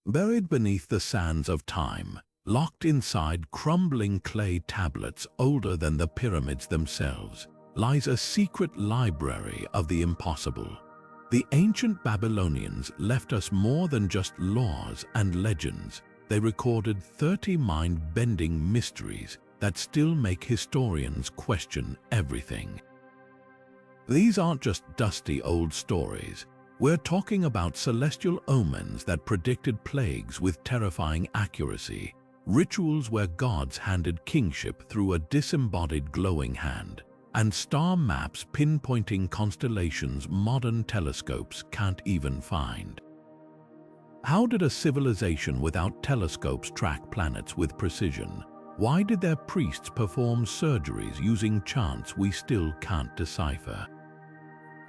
Buried beneath the sands of time, locked inside crumbling clay tablets older than the pyramids themselves, lies a secret library of the impossible. The ancient Babylonians left us more than just laws and legends. They recorded 30 mind-bending mysteries that still make historians question everything. These aren't just dusty old stories. We're talking about celestial omens that predicted plagues with terrifying accuracy, rituals where gods handed kingship through a disembodied glowing hand, and star maps pinpointing constellations modern telescopes can't even find. How did a civilization without telescopes track planets with precision? Why did their priests perform surgeries using chants we still can't decipher?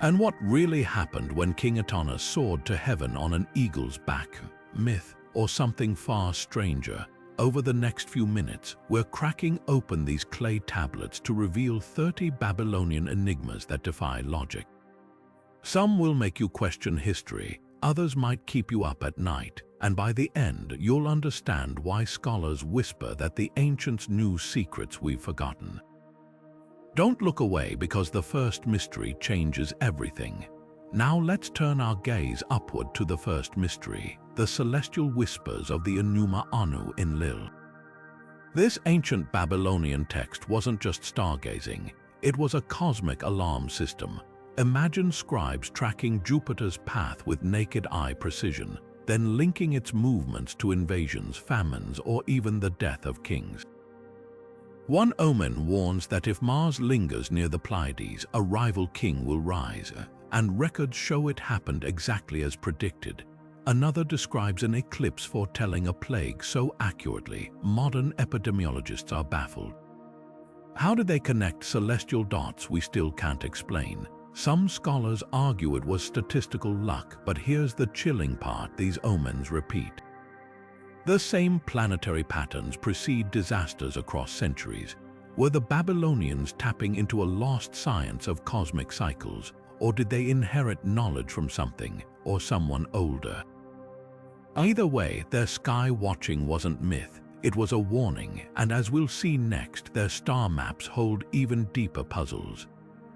And what really happened when King Etana soared to heaven on an eagle's back? Myth or something far stranger? Over the next few minutes, we're cracking open these clay tablets to reveal 30 Babylonian enigmas that defy logic. Some will make you question history, others might keep you up at night, and by the end, you'll understand why scholars whisper that the ancients knew secrets we've forgotten. Don't look away, because the first mystery changes everything. Now let's turn our gaze upward to the first mystery, the celestial whispers of the Enuma Anu Enlil. This ancient Babylonian text wasn't just stargazing, it was a cosmic alarm system. Imagine scribes tracking Jupiter's path with naked eye precision, then linking its movements to invasions, famines, or even the death of kings. One omen warns that if Mars lingers near the Pleiades, a rival king will rise, and records show it happened exactly as predicted. Another describes an eclipse foretelling a plague so accurately, modern epidemiologists are baffled. How did they connect celestial dots we still can't explain? Some scholars argue it was statistical luck, but here's the chilling part: these omens repeat. The same planetary patterns precede disasters across centuries. Were the Babylonians tapping into a lost science of cosmic cycles, or did they inherit knowledge from something or someone older? Either way, their sky watching wasn't myth, it was a warning, and as we'll see next, their star maps hold even deeper puzzles.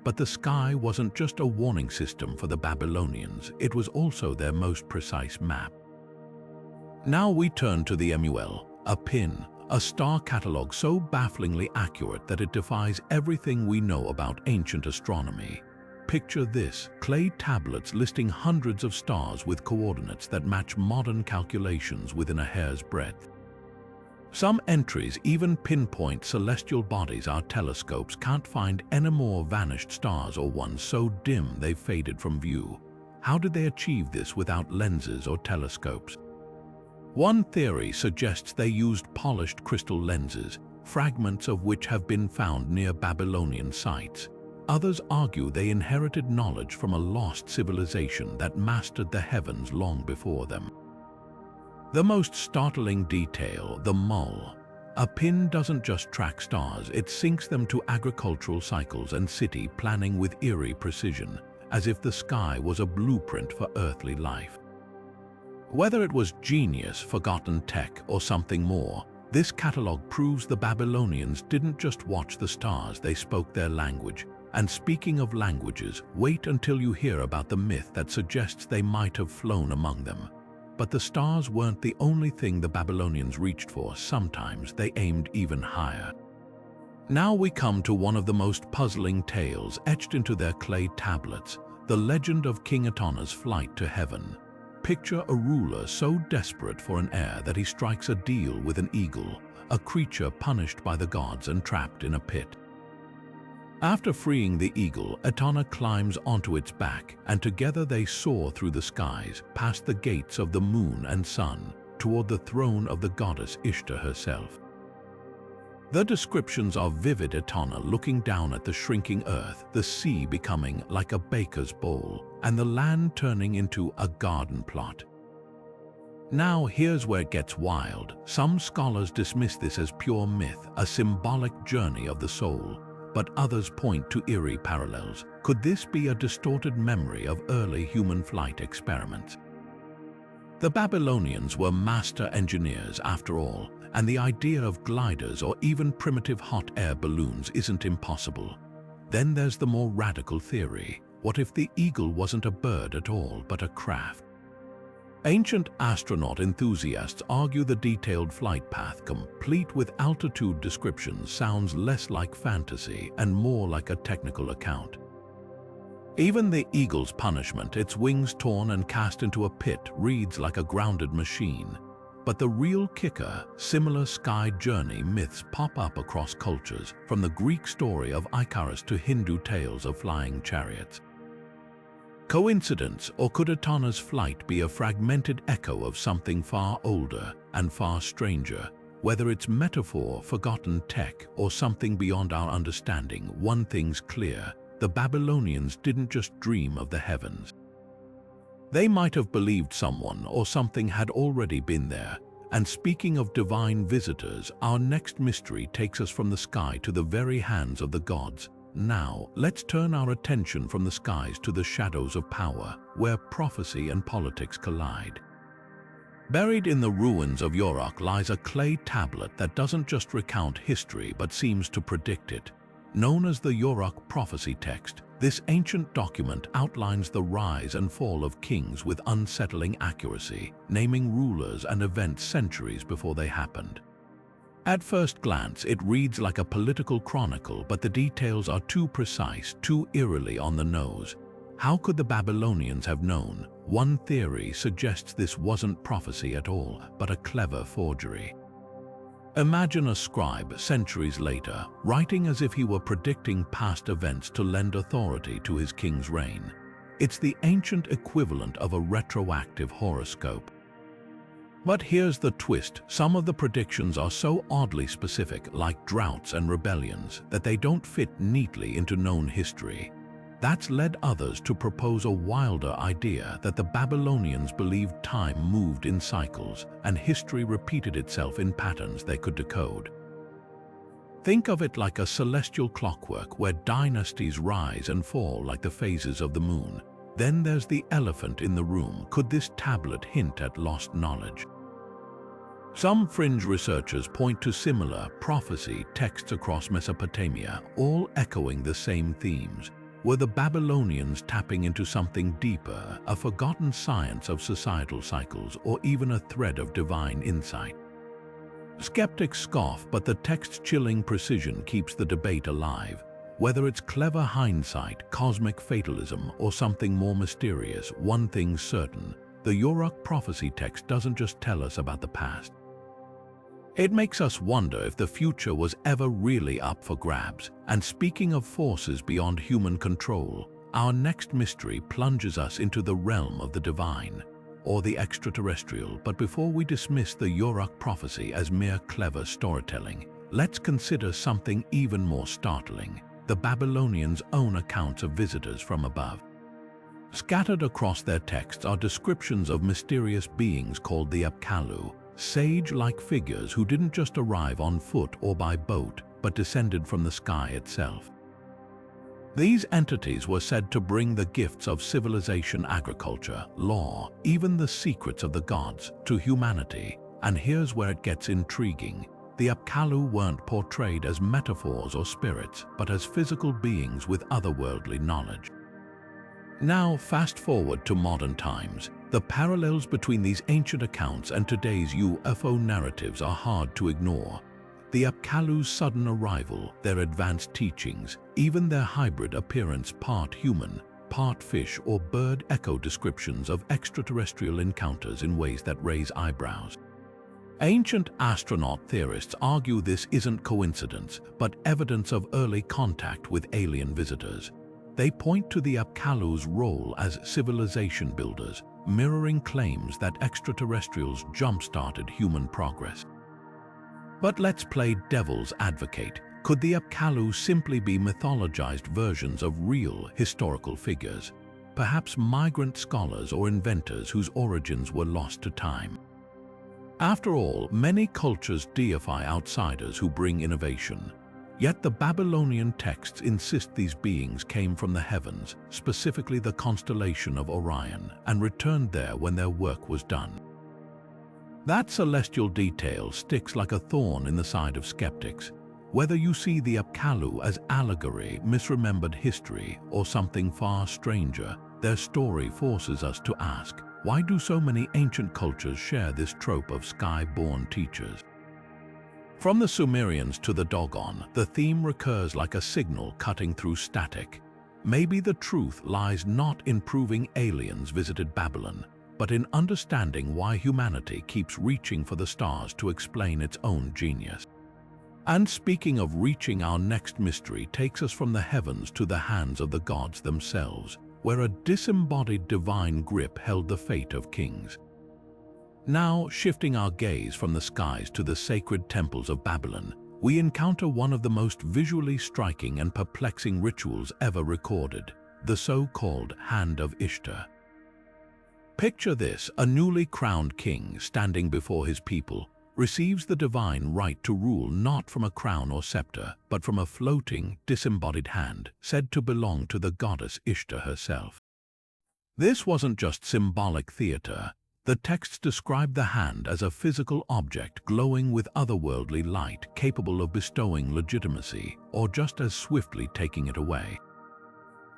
But the sky wasn't just a warning system for the Babylonians, it was also their most precise map. Now we turn to the MUL.APIN, a star catalog so bafflingly accurate that it defies everything we know about ancient astronomy. Picture this: clay tablets listing hundreds of stars with coordinates that match modern calculations within a hair's breadth. Some entries even pinpoint celestial bodies our telescopes can't find anymore, vanished stars or ones so dim they've faded from view. How did they achieve this without lenses or telescopes? One theory suggests they used polished crystal lenses, fragments of which have been found near Babylonian sites. Others argue they inherited knowledge from a lost civilization that mastered the heavens long before them. The most startling detail: the MUL.APIN doesn't just track stars, it syncs them to agricultural cycles and city planning with eerie precision, as if the sky was a blueprint for earthly life. Whether it was genius, forgotten tech, or something more, this catalog proves the Babylonians didn't just watch the stars, they spoke their language. And speaking of languages, wait until you hear about the myth that suggests they might have flown among them. But the stars weren't the only thing the Babylonians reached for. Sometimes they aimed even higher. Now we come to one of the most puzzling tales etched into their clay tablets, the legend of King Etana's flight to heaven. Picture a ruler so desperate for an heir that he strikes a deal with an eagle, a creature punished by the gods and trapped in a pit. After freeing the eagle, Etana climbs onto its back, and together they soar through the skies, past the gates of the moon and sun, toward the throne of the goddess Ishtar herself. The descriptions are vivid: Etana looking down at the shrinking earth, the sea becoming like a baker's bowl, and the land turning into a garden plot. Now here's where it gets wild. Some scholars dismiss this as pure myth, a symbolic journey of the soul, but others point to eerie parallels. Could this be a distorted memory of early human flight experiments? The Babylonians were master engineers after all, and the idea of gliders or even primitive hot air balloons isn't impossible. Then there's the more radical theory. What if the eagle wasn't a bird at all, but a craft? Ancient astronaut enthusiasts argue the detailed flight path, complete with altitude descriptions, sounds less like fantasy and more like a technical account. Even the eagle's punishment, its wings torn and cast into a pit, reads like a grounded machine. But the real kicker, similar sky journey myths pop up across cultures, from the Greek story of Icarus to Hindu tales of flying chariots. Coincidence, or could Etana's flight be a fragmented echo of something far older and far stranger? Whether it's metaphor, forgotten tech, or something beyond our understanding, one thing's clear: the Babylonians didn't just dream of the heavens. They might have believed someone or something had already been there. And speaking of divine visitors, our next mystery takes us from the sky to the very hands of the gods. Now, let's turn our attention from the skies to the shadows of power, where prophecy and politics collide. Buried in the ruins of Uruk lies a clay tablet that doesn't just recount history but seems to predict it. Known as the Uruk Prophecy Text, this ancient document outlines the rise and fall of kings with unsettling accuracy, naming rulers and events centuries before they happened. At first glance, it reads like a political chronicle, but the details are too precise, too eerily on the nose. How could the Babylonians have known? One theory suggests this wasn't prophecy at all, but a clever forgery. Imagine a scribe centuries later, writing as if he were predicting past events to lend authority to his king's reign. It's the ancient equivalent of a retroactive horoscope. But here's the twist: some of the predictions are so oddly specific, like droughts and rebellions, that they don't fit neatly into known history. That's led others to propose a wilder idea, that the Babylonians believed time moved in cycles and history repeated itself in patterns they could decode. Think of it like a celestial clockwork where dynasties rise and fall like the phases of the moon. Then there's the elephant in the room. Could this tablet hint at lost knowledge? Some fringe researchers point to similar prophecy texts across Mesopotamia, all echoing the same themes. Were the Babylonians tapping into something deeper, a forgotten science of societal cycles, or even a thread of divine insight? Skeptics scoff, but the text's chilling precision keeps the debate alive. Whether it's clever hindsight, cosmic fatalism, or something more mysterious, one thing's certain: the Uruk Prophecy Text doesn't just tell us about the past. It makes us wonder if the future was ever really up for grabs. And speaking of forces beyond human control, our next mystery plunges us into the realm of the divine, or the extraterrestrial. But before we dismiss the Uruk prophecy as mere clever storytelling, let's consider something even more startling: the Babylonians' own accounts of visitors from above. Scattered across their texts are descriptions of mysterious beings called the Apkallu, sage-like figures who didn't just arrive on foot or by boat, but descended from the sky itself. These entities were said to bring the gifts of civilization, agriculture, law, even the secrets of the gods, to humanity. And here's where it gets intriguing. The Apkallu weren't portrayed as metaphors or spirits, but as physical beings with otherworldly knowledge. Now, fast forward to modern times. The parallels between these ancient accounts and today's UFO narratives are hard to ignore. The Apkallu's sudden arrival, their advanced teachings, even their hybrid appearance, part human, part fish or bird, echo descriptions of extraterrestrial encounters in ways that raise eyebrows. Ancient astronaut theorists argue this isn't coincidence, but evidence of early contact with alien visitors. They point to the Apkallu's role as civilization builders, mirroring claims that extraterrestrials jump-started human progress. But let's play devil's advocate. Could the Apkallu simply be mythologized versions of real historical figures? Perhaps migrant scholars or inventors whose origins were lost to time. After all, many cultures deify outsiders who bring innovation. Yet the Babylonian texts insist these beings came from the heavens, specifically the constellation of Orion, and returned there when their work was done. That celestial detail sticks like a thorn in the side of skeptics. Whether you see the Apkallu as allegory, misremembered history, or something far stranger, their story forces us to ask, why do so many ancient cultures share this trope of sky-born teachers? From the Sumerians to the Dogon, the theme recurs like a signal cutting through static. Maybe the truth lies not in proving aliens visited Babylon, but in understanding why humanity keeps reaching for the stars to explain its own genius. And speaking of reaching, our next mystery takes us from the heavens to the hands of the gods themselves, where a disembodied divine grip held the fate of kings. Now, shifting our gaze from the skies to the sacred temples of Babylon, we encounter one of the most visually striking and perplexing rituals ever recorded, the so-called Hand of Ishtar. Picture this: a newly crowned king standing before his people receives the divine right to rule not from a crown or scepter, but from a floating, disembodied hand said to belong to the goddess Ishtar herself. This wasn't just symbolic theater. The texts describe the hand as a physical object glowing with otherworldly light, capable of bestowing legitimacy or just as swiftly taking it away.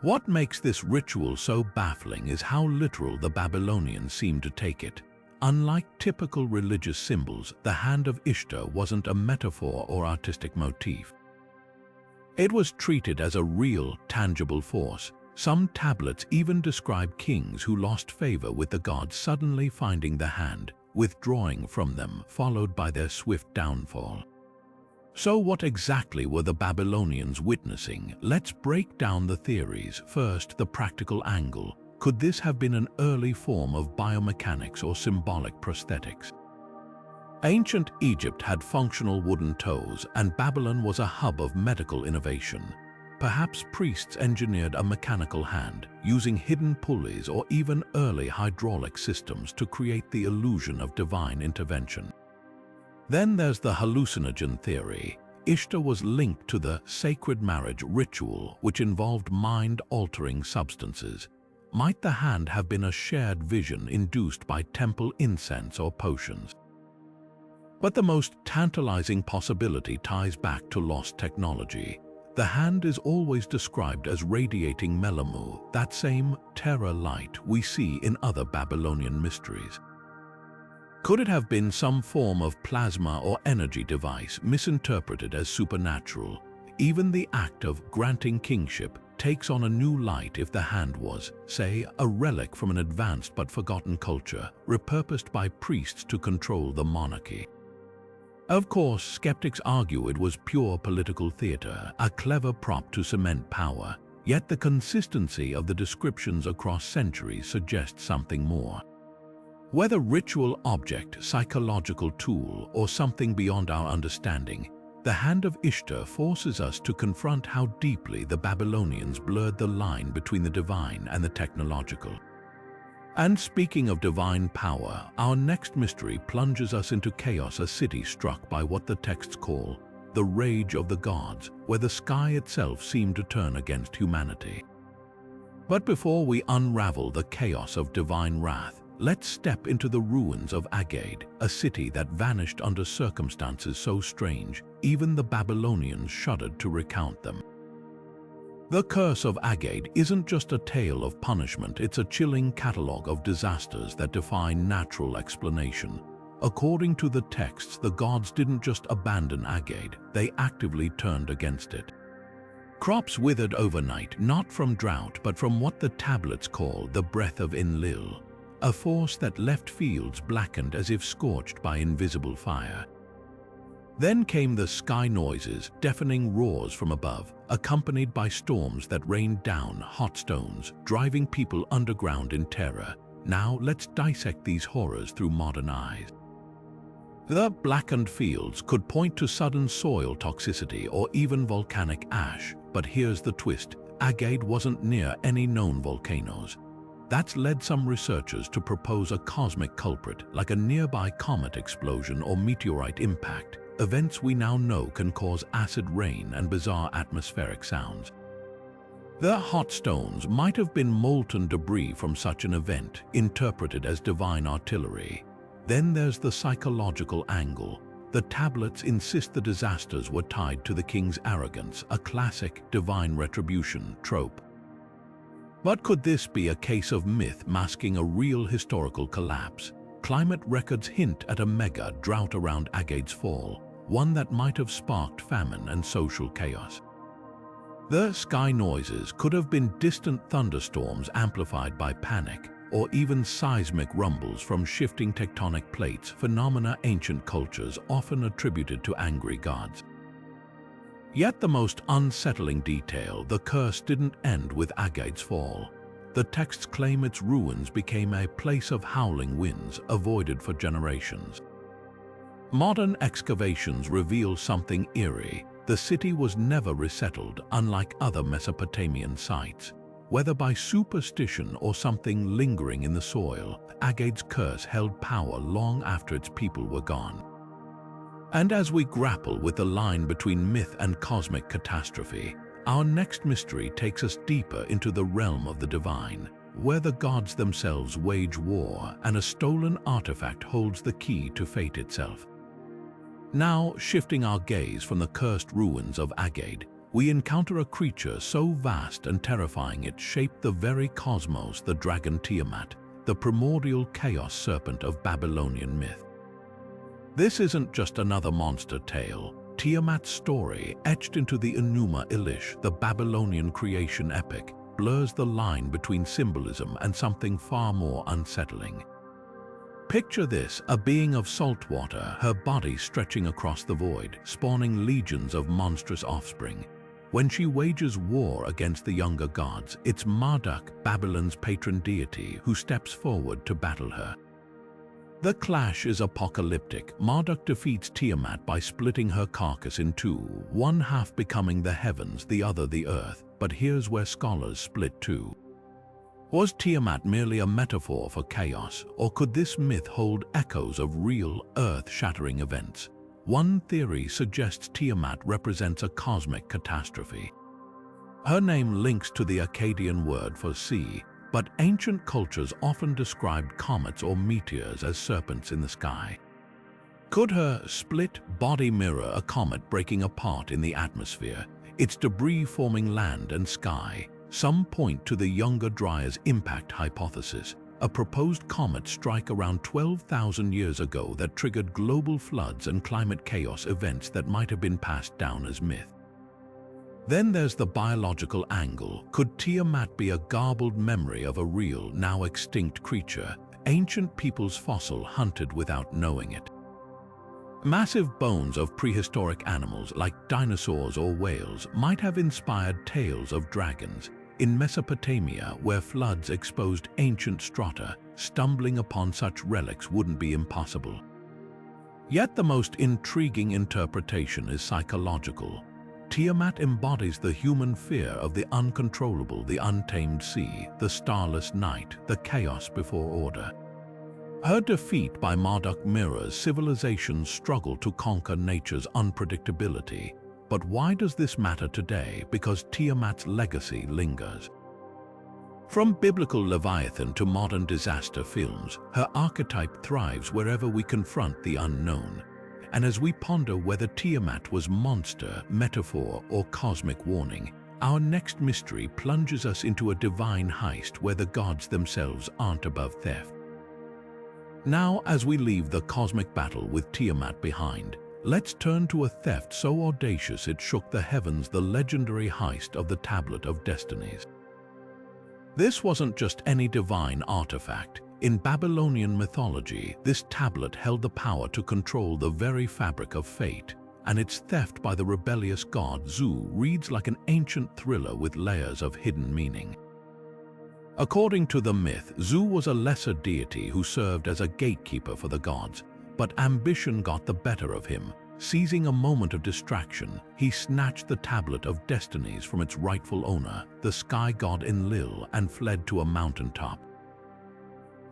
What makes this ritual so baffling is how literal the Babylonians seem to take it. Unlike typical religious symbols, the Hand of Ishtar wasn't a metaphor or artistic motif. It was treated as a real, tangible force. Some tablets even describe kings who lost favor with the gods suddenly finding the hand, withdrawing from them, followed by their swift downfall. So what exactly were the Babylonians witnessing? Let's break down the theories. First, the practical angle. Could this have been an early form of biomechanics or symbolic prosthetics? Ancient Egypt had functional wooden toes, and Babylon was a hub of medical innovation. Perhaps priests engineered a mechanical hand, using hidden pulleys or even early hydraulic systems to create the illusion of divine intervention. Then there's the hallucinogen theory. Ishtar was linked to the sacred marriage ritual, which involved mind-altering substances. Might the hand have been a shared vision induced by temple incense or potions? But the most tantalizing possibility ties back to lost technology. The hand is always described as radiating melamu, that same terra light we see in other Babylonian mysteries. Could it have been some form of plasma or energy device misinterpreted as supernatural? Even the act of granting kingship takes on a new light if the hand was, say, a relic from an advanced but forgotten culture, repurposed by priests to control the monarchy. Of course, skeptics argue it was pure political theater, a clever prop to cement power, yet the consistency of the descriptions across centuries suggests something more. Whether ritual object, psychological tool, or something beyond our understanding, the Hand of Ishtar forces us to confront how deeply the Babylonians blurred the line between the divine and the technological. And speaking of divine power, our next mystery plunges us into chaos, a city struck by what the texts call the rage of the gods, where the sky itself seemed to turn against humanity. But before we unravel the chaos of divine wrath, let's step into the ruins of Agade, a city that vanished under circumstances so strange, even the Babylonians shuddered to recount them. The curse of Agade isn't just a tale of punishment, it's a chilling catalogue of disasters that defy natural explanation. According to the texts, the gods didn't just abandon Agade, they actively turned against it. Crops withered overnight, not from drought, but from what the tablets call the breath of Enlil, a force that left fields blackened as if scorched by invisible fire. Then came the sky noises, deafening roars from above, accompanied by storms that rained down hot stones, driving people underground in terror. Now let's dissect these horrors through modern eyes. The blackened fields could point to sudden soil toxicity or even volcanic ash, but here's the twist: Agade wasn't near any known volcanoes. That's led some researchers to propose a cosmic culprit, like a nearby comet explosion or meteorite impact. Events we now know can cause acid rain and bizarre atmospheric sounds. The hot stones might have been molten debris from such an event, interpreted as divine artillery. Then there's the psychological angle. The tablets insist the disasters were tied to the king's arrogance, a classic divine retribution trope. But could this be a case of myth masking a real historical collapse? Climate records hint at a mega drought around Agade's fall, one that might have sparked famine and social chaos. The sky noises could have been distant thunderstorms amplified by panic, or even seismic rumbles from shifting tectonic plates, phenomena ancient cultures often attributed to angry gods. Yet the most unsettling detail, the curse didn't end with Agade's fall. The texts claim its ruins became a place of howling winds, avoided for generations. Modern excavations reveal something eerie. The city was never resettled, unlike other Mesopotamian sites. Whether by superstition or something lingering in the soil, Agade's curse held power long after its people were gone. And as we grapple with the line between myth and cosmic catastrophe, our next mystery takes us deeper into the realm of the divine, where the gods themselves wage war and a stolen artifact holds the key to fate itself. Now, shifting our gaze from the cursed ruins of Agade, we encounter a creature so vast and terrifying it shaped the very cosmos, the dragon Tiamat, the primordial chaos serpent of Babylonian myth. This isn't just another monster tale. Tiamat's story, etched into the Enuma Elish, the Babylonian creation epic, blurs the line between symbolism and something far more unsettling. Picture this, a being of salt water, her body stretching across the void, spawning legions of monstrous offspring. When she wages war against the younger gods, it's Marduk, Babylon's patron deity, who steps forward to battle her. The clash is apocalyptic. Marduk defeats Tiamat by splitting her carcass in two, one half becoming the heavens, the other the earth. But here's where scholars split too. Was Tiamat merely a metaphor for chaos, or could this myth hold echoes of real, earth-shattering events? One theory suggests Tiamat represents a cosmic catastrophe. Her name links to the Akkadian word for sea, but ancient cultures often described comets or meteors as serpents in the sky. Could her split body mirror a comet breaking apart in the atmosphere, its debris forming land and sky? Some point to the Younger Dryas impact hypothesis, a proposed comet strike around 12,000 years ago that triggered global floods and climate chaos events that might have been passed down as myth. Then there's the biological angle. Could Tiamat be a garbled memory of a real, now extinct creature, ancient people's fossil hunted without knowing it? Massive bones of prehistoric animals like dinosaurs or whales might have inspired tales of dragons. In Mesopotamia, where floods exposed ancient strata, stumbling upon such relics wouldn't be impossible. Yet the most intriguing interpretation is psychological. Tiamat embodies the human fear of the uncontrollable, the untamed sea, the starless night, the chaos before order. Her defeat by Marduk mirrors civilization's struggle to conquer nature's unpredictability. But why does this matter today? Because Tiamat's legacy lingers. From biblical Leviathan to modern disaster films, her archetype thrives wherever we confront the unknown. And as we ponder whether Tiamat was monster, metaphor, or cosmic warning, our next mystery plunges us into a divine heist where the gods themselves aren't above theft. Now, as we leave the cosmic battle with Tiamat behind, let's turn to a theft so audacious it shook the heavens, the legendary heist of the Tablet of Destinies. This wasn't just any divine artifact. In Babylonian mythology, this tablet held the power to control the very fabric of fate, and its theft by the rebellious god Zu reads like an ancient thriller with layers of hidden meaning. According to the myth, Zu was a lesser deity who served as a gatekeeper for the gods, but ambition got the better of him. Seizing a moment of distraction, he snatched the Tablet of Destinies from its rightful owner, the sky god Enlil, and fled to a mountaintop.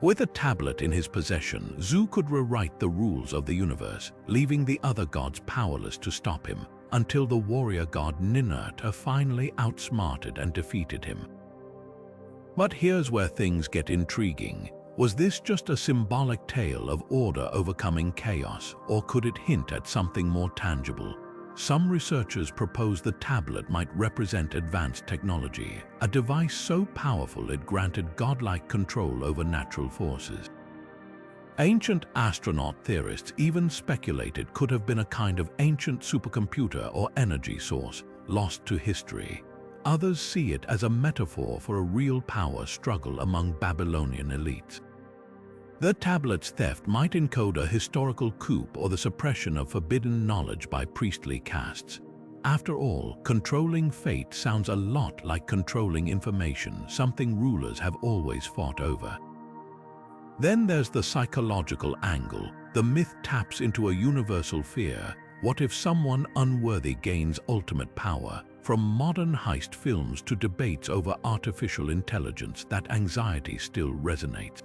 With a tablet in his possession, Zu could rewrite the rules of the universe, leaving the other gods powerless to stop him, until the warrior god Ninurta finally outsmarted and defeated him. But here's where things get intriguing. Was this just a symbolic tale of order overcoming chaos, or could it hint at something more tangible? Some researchers propose the tablet might represent advanced technology, a device so powerful it granted godlike control over natural forces. Ancient astronaut theorists even speculated could have been a kind of ancient supercomputer or energy source, lost to history. Others see it as a metaphor for a real power struggle among Babylonian elites. The tablet's theft might encode a historical coup or the suppression of forbidden knowledge by priestly castes. After all, controlling fate sounds a lot like controlling information, something rulers have always fought over. Then there's the psychological angle. The myth taps into a universal fear. What if someone unworthy gains ultimate power? From modern heist films to debates over artificial intelligence, that anxiety still resonates.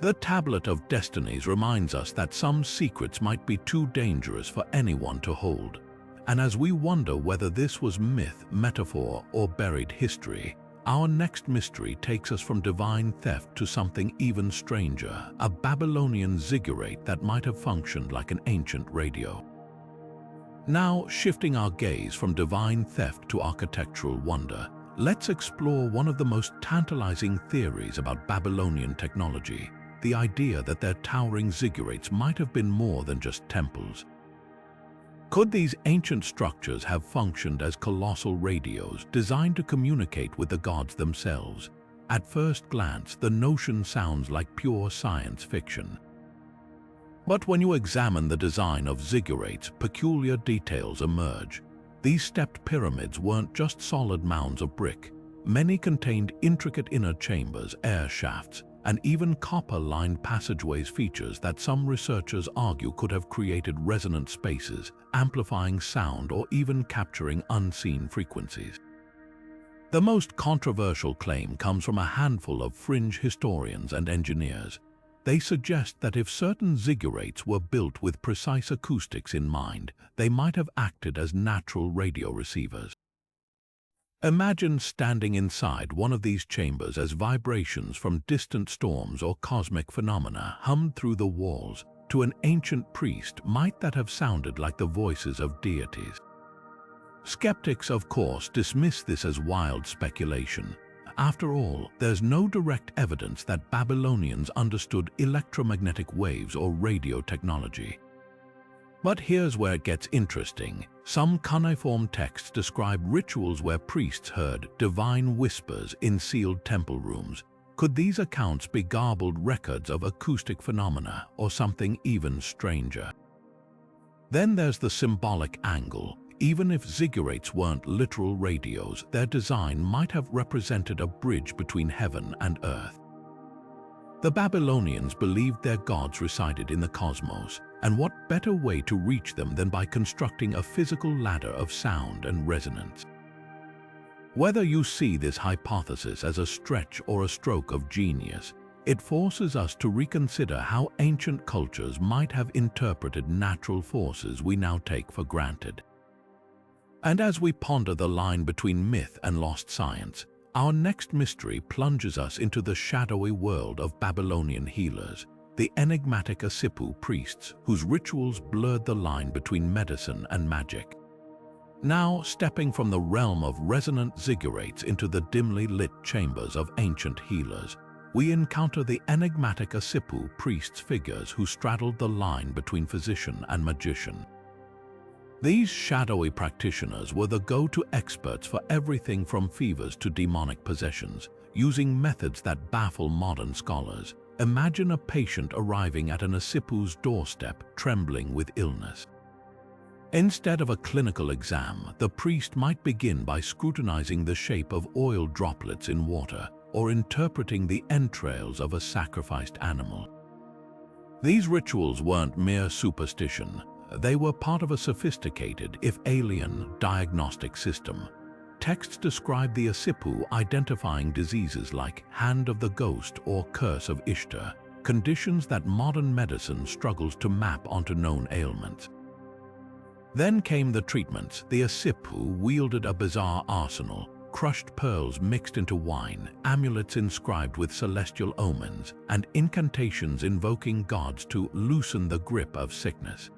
The Tablet of Destinies reminds us that some secrets might be too dangerous for anyone to hold. And as we wonder whether this was myth, metaphor, or buried history, our next mystery takes us from divine theft to something even stranger, a Babylonian ziggurat that might have functioned like an ancient radio. Now, shifting our gaze from divine theft to architectural wonder, let's explore one of the most tantalizing theories about Babylonian technology, the idea that their towering ziggurats might have been more than just temples. Could these ancient structures have functioned as colossal radios designed to communicate with the gods themselves? At first glance, the notion sounds like pure science fiction. But when you examine the design of ziggurats, peculiar details emerge. These stepped pyramids weren't just solid mounds of brick. Many contained intricate inner chambers, air shafts, and even copper-lined passageways, features that some researchers argue could have created resonant spaces, amplifying sound or even capturing unseen frequencies. The most controversial claim comes from a handful of fringe historians and engineers. They suggest that if certain ziggurats were built with precise acoustics in mind, they might have acted as natural radio receivers. Imagine standing inside one of these chambers as vibrations from distant storms or cosmic phenomena hummed through the walls. To an ancient priest, might that have sounded like the voices of deities? Skeptics, of course, dismiss this as wild speculation. After all, there's no direct evidence that Babylonians understood electromagnetic waves or radio technology. But here's where it gets interesting. Some cuneiform texts describe rituals where priests heard divine whispers in sealed temple rooms. Could these accounts be garbled records of acoustic phenomena or something even stranger? Then there's the symbolic angle. Even if ziggurats weren't literal radios, their design might have represented a bridge between heaven and earth. The Babylonians believed their gods resided in the cosmos, and what better way to reach them than by constructing a physical ladder of sound and resonance? Whether you see this hypothesis as a stretch or a stroke of genius, it forces us to reconsider how ancient cultures might have interpreted natural forces we now take for granted. And as we ponder the line between myth and lost science, our next mystery plunges us into the shadowy world of Babylonian healers, the enigmatic Apkallu priests whose rituals blurred the line between medicine and magic. Now, stepping from the realm of resonant ziggurats into the dimly lit chambers of ancient healers, we encounter the enigmatic Apkallu priests, figures who straddled the line between physician and magician. These shadowy practitioners were the go-to experts for everything from fevers to demonic possessions, using methods that baffle modern scholars. Imagine a patient arriving at an Apkallu's doorstep, trembling with illness. Instead of a clinical exam, the priest might begin by scrutinizing the shape of oil droplets in water or interpreting the entrails of a sacrificed animal. These rituals weren't mere superstition. They were part of a sophisticated, if alien, diagnostic system. Texts describe the Apkallu identifying diseases like hand of the ghost or curse of Ishtar, conditions that modern medicine struggles to map onto known ailments. Then came the treatments. The Apkallu wielded a bizarre arsenal. crushed pearls mixed into wine, amulets inscribed with celestial omens, and incantations invoking gods to loosen the grip of sickness.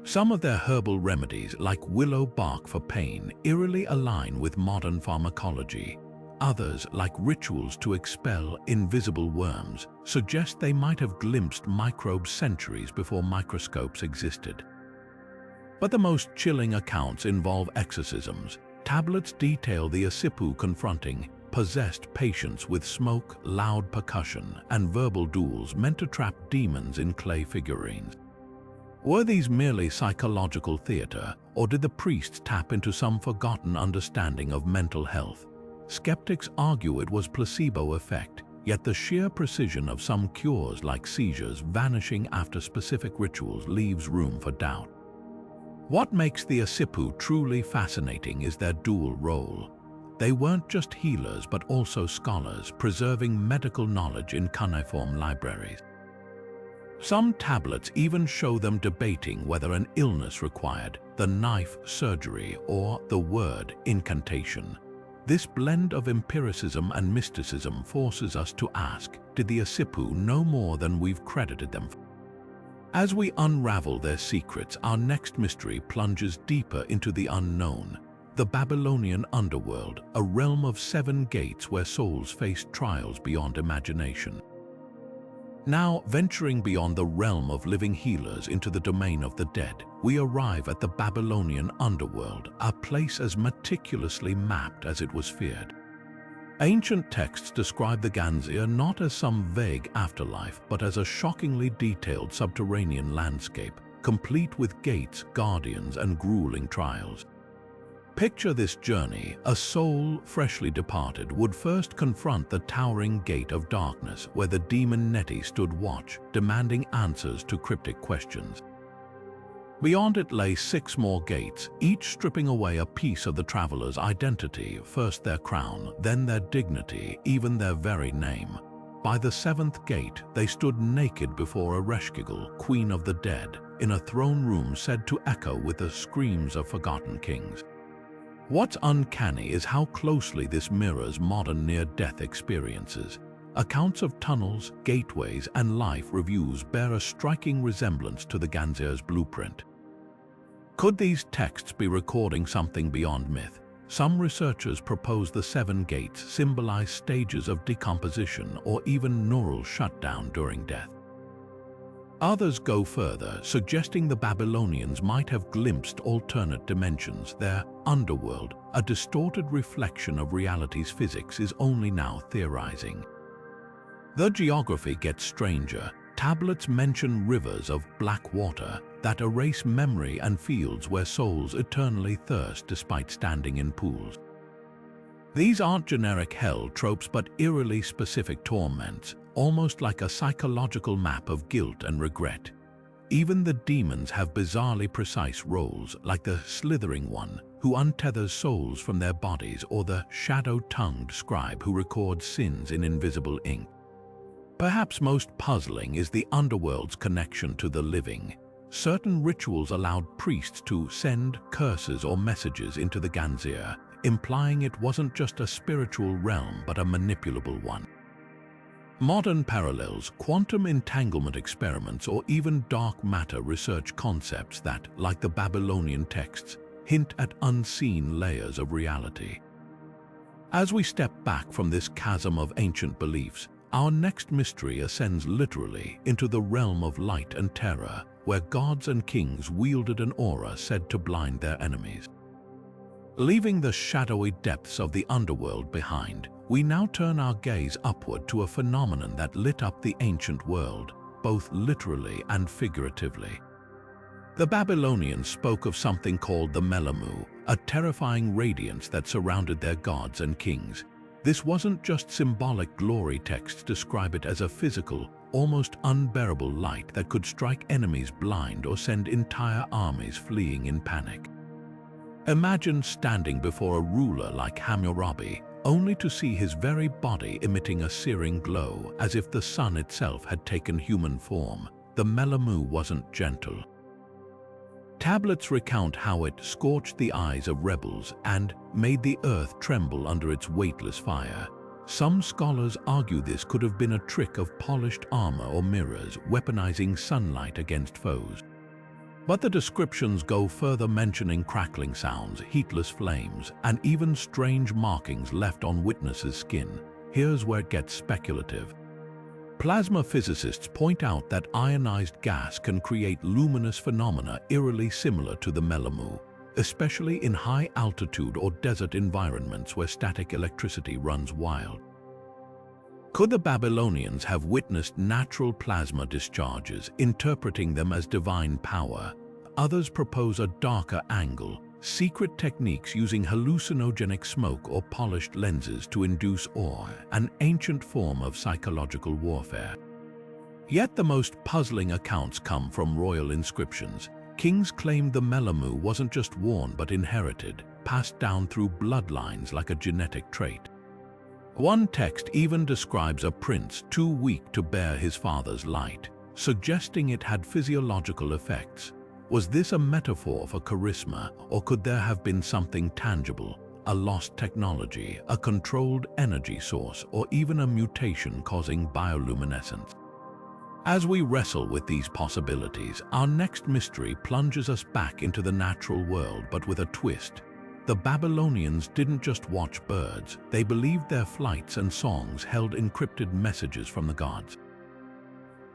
Some of their herbal remedies, like willow bark for pain, eerily align with modern pharmacology. Others, like rituals to expel invisible worms, suggest they might have glimpsed microbes centuries before microscopes existed. But the most chilling accounts involve exorcisms. Tablets detail the Asippu confronting possessed patients with smoke, loud percussion, and verbal duels meant to trap demons in clay figurines. Were these merely psychological theater, or did the priests tap into some forgotten understanding of mental health? Skeptics argue it was placebo effect, yet the sheer precision of some cures like seizures vanishing after specific rituals leaves room for doubt. What makes the Asippu truly fascinating is their dual role. They weren't just healers but also scholars, preserving medical knowledge in cuneiform libraries. Some tablets even show them debating whether an illness required the knife surgery or the word incantation. This blend of empiricism and mysticism forces us to ask, did the Asippu know more than we've credited them for? As we unravel their secrets, our next mystery plunges deeper into the unknown. The Babylonian underworld, a realm of 7 gates where souls face trials beyond imagination. Now, venturing beyond the realm of living healers into the domain of the dead, we arrive at the Babylonian underworld, a place as meticulously mapped as it was feared. Ancient texts describe the Ganzir not as some vague afterlife, but as a shockingly detailed subterranean landscape, complete with gates, guardians, and grueling trials. Picture this journey. A soul freshly departed would first confront the towering gate of darkness where the demon Neti stood watch, demanding answers to cryptic questions. Beyond it lay 6 more gates, each stripping away a piece of the traveler's identity, first their crown, then their dignity, even their very name. By the 7th gate, they stood naked before Ereshkigal, queen of the dead, in a throne room said to echo with the screams of forgotten kings. What's uncanny is how closely this mirrors modern near-death experiences. Accounts of tunnels, gateways, and life reviews bear a striking resemblance to the Ganzir's blueprint. Could these texts be recording something beyond myth? Some researchers propose the 7 gates symbolize stages of decomposition or even neural shutdown during death. Others go further, suggesting the Babylonians might have glimpsed alternate dimensions. Their underworld, a distorted reflection of reality's physics, is only now theorizing. The geography gets stranger. Tablets mention rivers of black water that erase memory and fields where souls eternally thirst despite standing in pools. These aren't generic hell tropes but eerily specific torments, almost like a psychological map of guilt and regret. Even the demons have bizarrely precise roles, like the slithering one, who untethers souls from their bodies, or the shadow-tongued scribe who records sins in invisible ink. Perhaps most puzzling is the underworld's connection to the living. Certain rituals allowed priests to send curses or messages into the Ganzir, implying it wasn't just a spiritual realm but a manipulable one. Modern parallels, quantum entanglement experiments, or even dark matter research concepts that, like the Babylonian texts, hint at unseen layers of reality. As we step back from this chasm of ancient beliefs, our next mystery ascends literally into the realm of light and terror, where gods and kings wielded an aura said to blind their enemies. Leaving the shadowy depths of the underworld behind, we now turn our gaze upward to a phenomenon that lit up the ancient world, both literally and figuratively. The Babylonians spoke of something called the Melamu, a terrifying radiance that surrounded their gods and kings. This wasn't just symbolic glory. Texts describe it as a physical, almost unbearable light that could strike enemies blind or send entire armies fleeing in panic. Imagine standing before a ruler like Hammurabi, only to see his very body emitting a searing glow, as if the sun itself had taken human form. The Melamu wasn't gentle. Tablets recount how it scorched the eyes of rebels and made the earth tremble under its weightless fire. Some scholars argue this could have been a trick of polished armor or mirrors, weaponizing sunlight against foes. But the descriptions go further, mentioning crackling sounds, heatless flames, and even strange markings left on witnesses' skin. Here's where it gets speculative. Plasma physicists point out that ionized gas can create luminous phenomena eerily similar to the MUL, especially in high-altitude or desert environments where static electricity runs wild. Could the Babylonians have witnessed natural plasma discharges, interpreting them as divine power? Others propose a darker angle, secret techniques using hallucinogenic smoke or polished lenses to induce awe, an ancient form of psychological warfare. Yet the most puzzling accounts come from royal inscriptions. Kings claimed the MUL wasn't just worn but inherited, passed down through bloodlines like a genetic trait. One text even describes a prince too weak to bear his father's light, suggesting it had physiological effects. Was this a metaphor for charisma, or could there have been something tangible, a lost technology, a controlled energy source, or even a mutation causing bioluminescence? As we wrestle with these possibilities, our next mystery plunges us back into the natural world, but with a twist. The Babylonians didn't just watch birds, they believed their flights and songs held encrypted messages from the gods.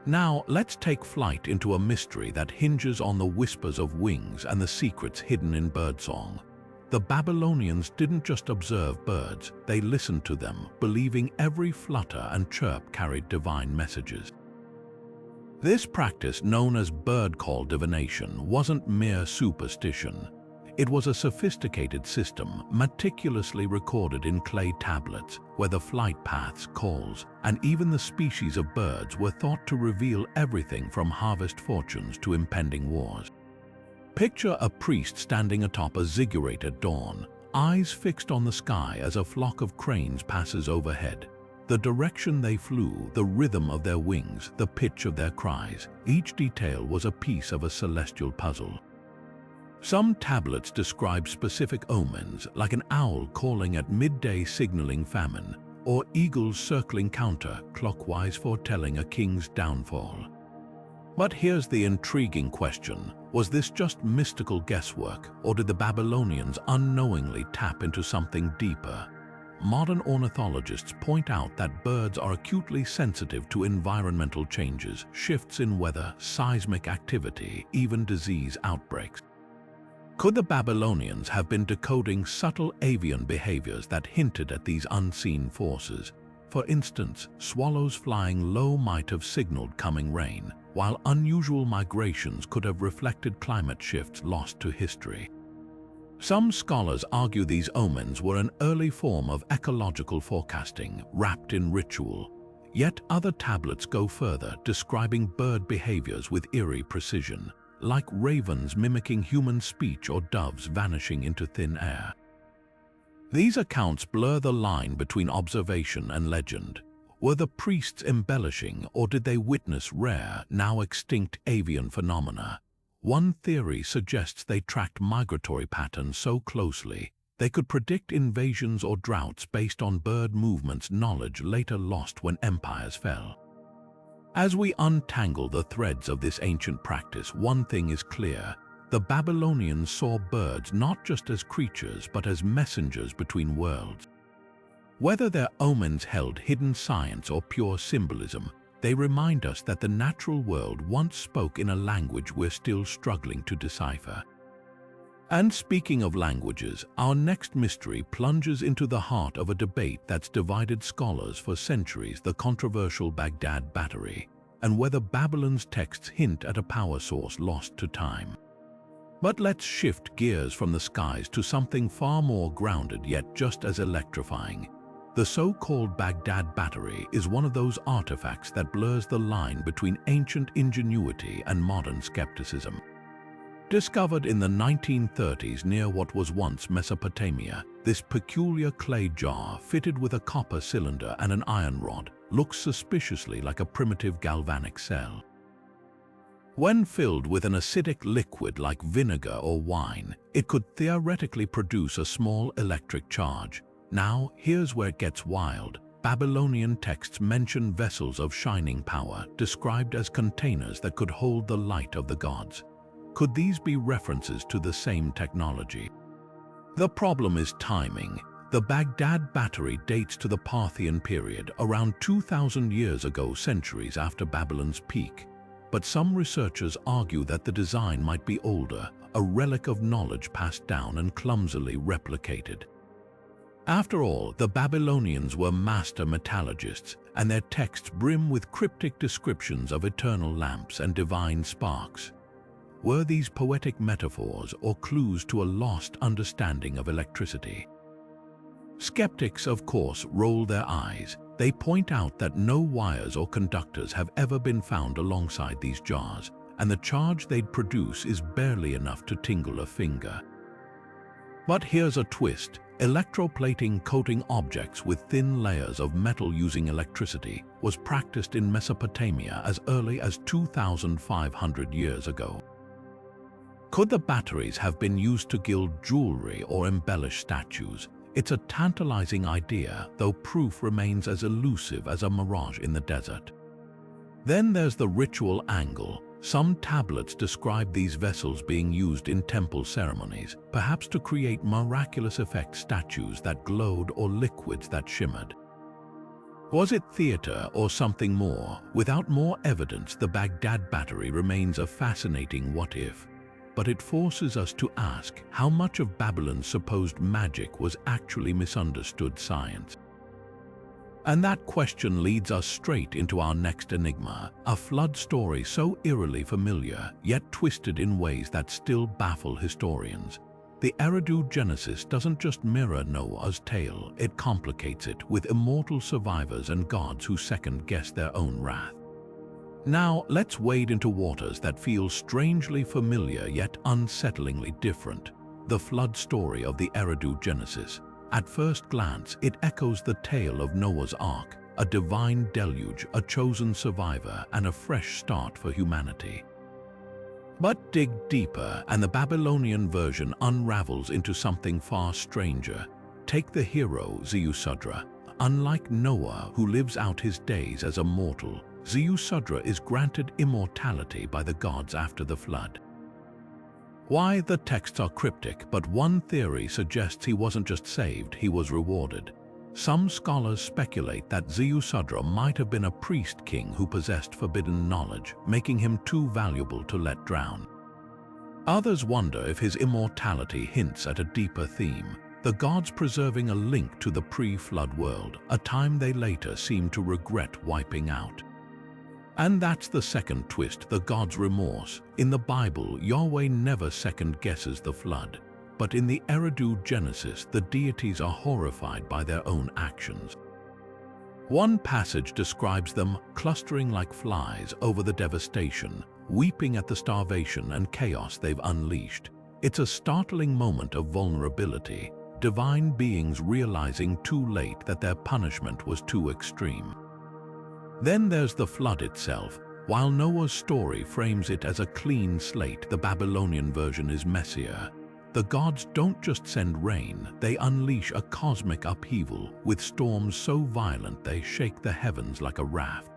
Now, let's take flight into a mystery that hinges on the whispers of wings and the secrets hidden in birdsong. The Babylonians didn't just observe birds, they listened to them, believing every flutter and chirp carried divine messages. This practice, known as bird call divination, wasn't mere superstition. It was a sophisticated system, meticulously recorded in clay tablets, where the flight paths, calls, and even the species of birds were thought to reveal everything from harvest fortunes to impending wars. Picture a priest standing atop a ziggurat at dawn, eyes fixed on the sky as a flock of cranes passes overhead. The direction they flew, the rhythm of their wings, the pitch of their cries, each detail was a piece of a celestial puzzle. Some tablets describe specific omens, like an owl calling at midday signaling famine, or eagles circling counter-clockwise foretelling a king's downfall. But here's the intriguing question. Was this just mystical guesswork, or did the Babylonians unknowingly tap into something deeper? Modern ornithologists point out that birds are acutely sensitive to environmental changes, shifts in weather, seismic activity, even disease outbreaks. Could the Babylonians have been decoding subtle avian behaviors that hinted at these unseen forces? For instance, swallows flying low might have signaled coming rain, while unusual migrations could have reflected climate shifts lost to history. Some scholars argue these omens were an early form of ecological forecasting, wrapped in ritual. Yet other tablets go further, describing bird behaviors with eerie precision, like ravens mimicking human speech or doves vanishing into thin air. These accounts blur the line between observation and legend. Were the priests embellishing, or did they witness rare, now extinct avian phenomena? One theory suggests they tracked migratory patterns so closely they could predict invasions or droughts based on bird movements, knowledge later lost when empires fell. As we untangle the threads of this ancient practice, one thing is clear. The Babylonians saw birds not just as creatures but as messengers between worlds. Whether their omens held hidden science or pure symbolism, they remind us that the natural world once spoke in a language we're still struggling to decipher. And speaking of languages, our next mystery plunges into the heart of a debate that's divided scholars for centuries: the controversial Baghdad battery, and whether Babylon's texts hint at a power source lost to time. But let's shift gears from the skies to something far more grounded yet just as electrifying. The so-called Baghdad battery is one of those artifacts that blurs the line between ancient ingenuity and modern skepticism. Discovered in the 1930s near what was once Mesopotamia, this peculiar clay jar fitted with a copper cylinder and an iron rod looks suspiciously like a primitive galvanic cell. When filled with an acidic liquid like vinegar or wine, it could theoretically produce a small electric charge. Now, here's where it gets wild. Babylonian texts mention vessels of shining power, described as containers that could hold the light of the gods. Could these be references to the same technology? The problem is timing. The Baghdad battery dates to the Parthian period, around 2,000 years ago, centuries after Babylon's peak. But some researchers argue that the design might be older, a relic of knowledge passed down and clumsily replicated. After all, the Babylonians were master metallurgists, and their texts brim with cryptic descriptions of eternal lamps and divine sparks. Were these poetic metaphors or clues to a lost understanding of electricity? Skeptics, of course, roll their eyes. They point out that no wires or conductors have ever been found alongside these jars, and the charge they'd produce is barely enough to tingle a finger. But here's a twist. Electroplating coating objects with thin layers of metal using electricity was practiced in Mesopotamia as early as 2,500 years ago. Could the batteries have been used to gild jewelry or embellish statues? It's a tantalizing idea, though proof remains as elusive as a mirage in the desert. Then there's the ritual angle. Some tablets describe these vessels being used in temple ceremonies, perhaps to create miraculous effect statues that glowed or liquids that shimmered. Was it theater or something more? Without more evidence, the Baghdad battery remains a fascinating what-if. But it forces us to ask how much of Babylon's supposed magic was actually misunderstood science. And that question leads us straight into our next enigma, a flood story so eerily familiar, yet twisted in ways that still baffle historians. The Eridu Genesis doesn't just mirror Noah's tale, it complicates it with immortal survivors and gods who second-guess their own wrath. Now, let's wade into waters that feel strangely familiar yet unsettlingly different. The flood story of the Eridu Genesis. At first glance, it echoes the tale of Noah's Ark, a divine deluge, a chosen survivor, and a fresh start for humanity. But dig deeper, and the Babylonian version unravels into something far stranger. Take the hero Ziusudra. Unlike Noah, who lives out his days as a mortal, Ziusudra is granted immortality by the gods after the flood. Why? The texts are cryptic, but one theory suggests he wasn't just saved, he was rewarded. Some scholars speculate that Ziusudra might have been a priest-king who possessed forbidden knowledge, making him too valuable to let drown. Others wonder if his immortality hints at a deeper theme, the gods preserving a link to the pre-flood world, a time they later seem to regret wiping out. And that's the second twist, the God's remorse. In the Bible, Yahweh never second-guesses the flood. But in the Eridu Genesis, the deities are horrified by their own actions. One passage describes them clustering like flies over the devastation, weeping at the starvation and chaos they've unleashed. It's a startling moment of vulnerability, divine beings realizing too late that their punishment was too extreme. Then there's the flood itself. While Noah's story frames it as a clean slate, the Babylonian version is messier. The gods don't just send rain, they unleash a cosmic upheaval, with storms so violent they shake the heavens like a raft.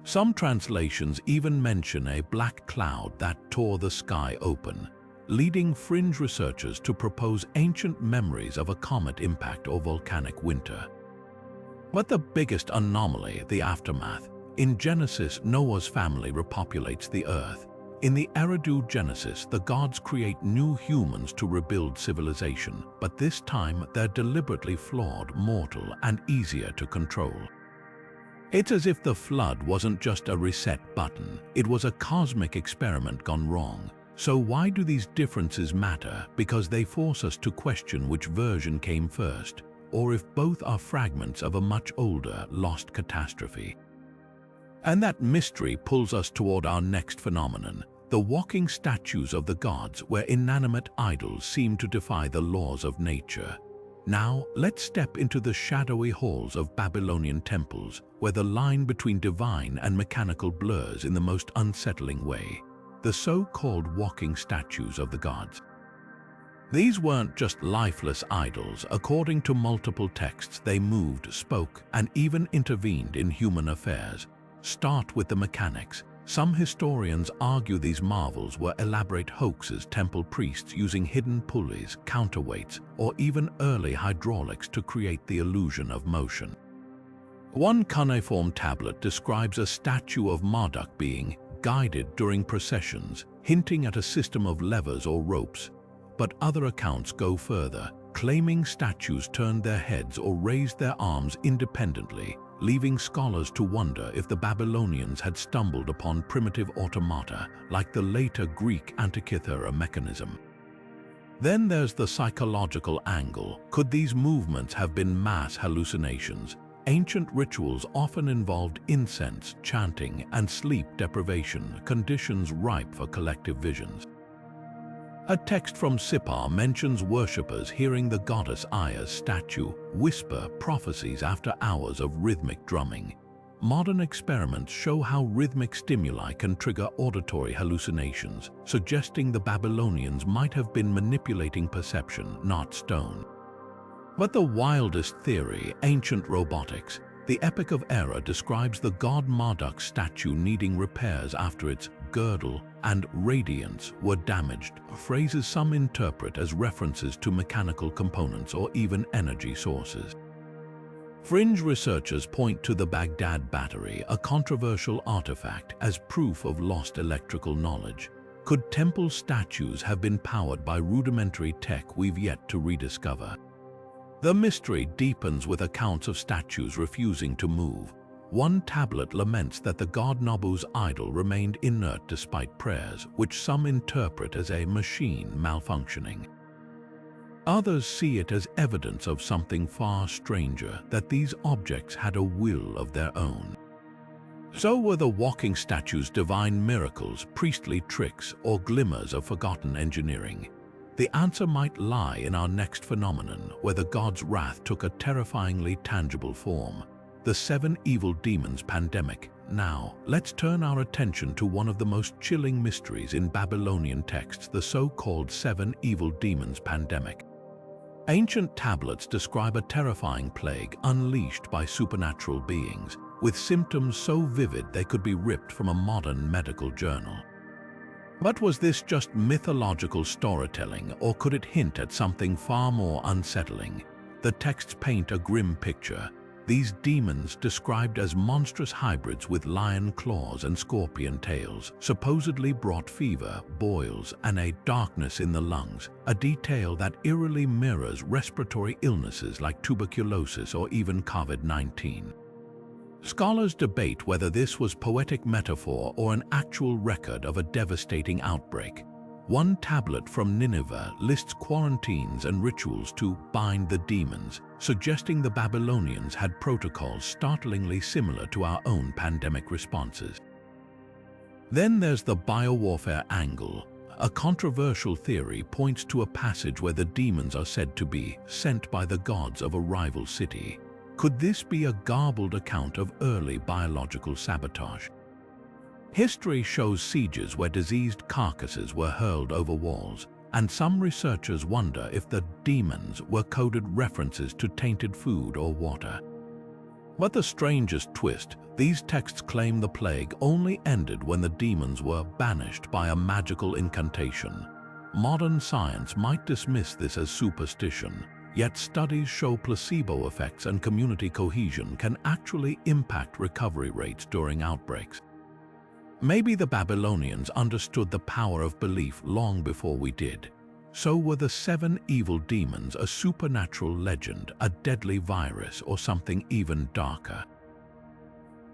Some translations even mention a black cloud that tore the sky open, leading fringe researchers to propose ancient memories of a comet impact or volcanic winter. But the biggest anomaly, the aftermath. In Genesis, Noah's family repopulates the earth. In the Eridu Genesis, the gods create new humans to rebuild civilization, but this time they're deliberately flawed, mortal, and easier to control. It's as if the flood wasn't just a reset button, it was a cosmic experiment gone wrong. So why do these differences matter? Because they force us to question which version came first, or if both are fragments of a much older, lost catastrophe. And that mystery pulls us toward our next phenomenon, the walking statues of the gods, where inanimate idols seem to defy the laws of nature. Now, let's step into the shadowy halls of Babylonian temples, where the line between divine and mechanical blurs in the most unsettling way. the so-called walking statues of the gods. These weren't just lifeless idols. According to multiple texts, they moved, spoke, and even intervened in human affairs. Start with the mechanics. Some historians argue these marvels were elaborate hoaxes, temple priests using hidden pulleys, counterweights, or even early hydraulics to create the illusion of motion. One cuneiform tablet describes a statue of Marduk being guided during processions, hinting at a system of levers or ropes. But other accounts go further, claiming statues turned their heads or raised their arms independently, leaving scholars to wonder if the Babylonians had stumbled upon primitive automata like the later Greek Antikythera mechanism. Then there's the psychological angle. Could these movements have been mass hallucinations? Ancient rituals often involved incense, chanting, and sleep deprivation, conditions ripe for collective visions. A text from Sippar mentions worshippers hearing the goddess Aya's statue whisper prophecies after hours of rhythmic drumming. Modern experiments show how rhythmic stimuli can trigger auditory hallucinations, suggesting the Babylonians might have been manipulating perception, not stone. But the wildest theory, ancient robotics. The Epic of Era describes the god Marduk's statue needing repairs after its girdle and radiance were damaged, phrases some interpret as references to mechanical components or even energy sources. Fringe researchers point to the Baghdad battery, a controversial artifact, as proof of lost electrical knowledge. Could temple statues have been powered by rudimentary tech we've yet to rediscover? The mystery deepens with accounts of statues refusing to move. One tablet laments that the god Nabu's idol remained inert despite prayers, which some interpret as a machine malfunctioning. Others see it as evidence of something far stranger, that these objects had a will of their own. So were the walking statues divine miracles, priestly tricks, or glimmers of forgotten engineering? The answer might lie in our next phenomenon, where the god's wrath took a terrifyingly tangible form. The 7 evil demons pandemic. Now, let's turn our attention to one of the most chilling mysteries in Babylonian texts, the so-called 7 evil demons pandemic. Ancient tablets describe a terrifying plague unleashed by supernatural beings, with symptoms so vivid they could be ripped from a modern medical journal. But was this just mythological storytelling, or could it hint at something far more unsettling? The texts paint a grim picture. These demons, described as monstrous hybrids with lion claws and scorpion tails, supposedly brought fever, boils, and a darkness in the lungs, a detail that eerily mirrors respiratory illnesses like tuberculosis or even COVID-19. Scholars debate whether this was poetic metaphor or an actual record of a devastating outbreak. One tablet from Nineveh lists quarantines and rituals to bind the demons, suggesting the Babylonians had protocols startlingly similar to our own pandemic responses. Then there's the biowarfare angle. A controversial theory points to a passage where the demons are said to be sent by the gods of a rival city. Could this be a garbled account of early biological sabotage? History shows sieges where diseased carcasses were hurled over walls, and some researchers wonder if the demons were coded references to tainted food or water. But the strangest twist, these texts claim the plague only ended when the demons were banished by a magical incantation. Modern science might dismiss this as superstition, yet studies show placebo effects and community cohesion can actually impact recovery rates during outbreaks. Maybe the Babylonians understood the power of belief long before we did. So were the 7 evil demons a supernatural legend, a deadly virus, or something even darker?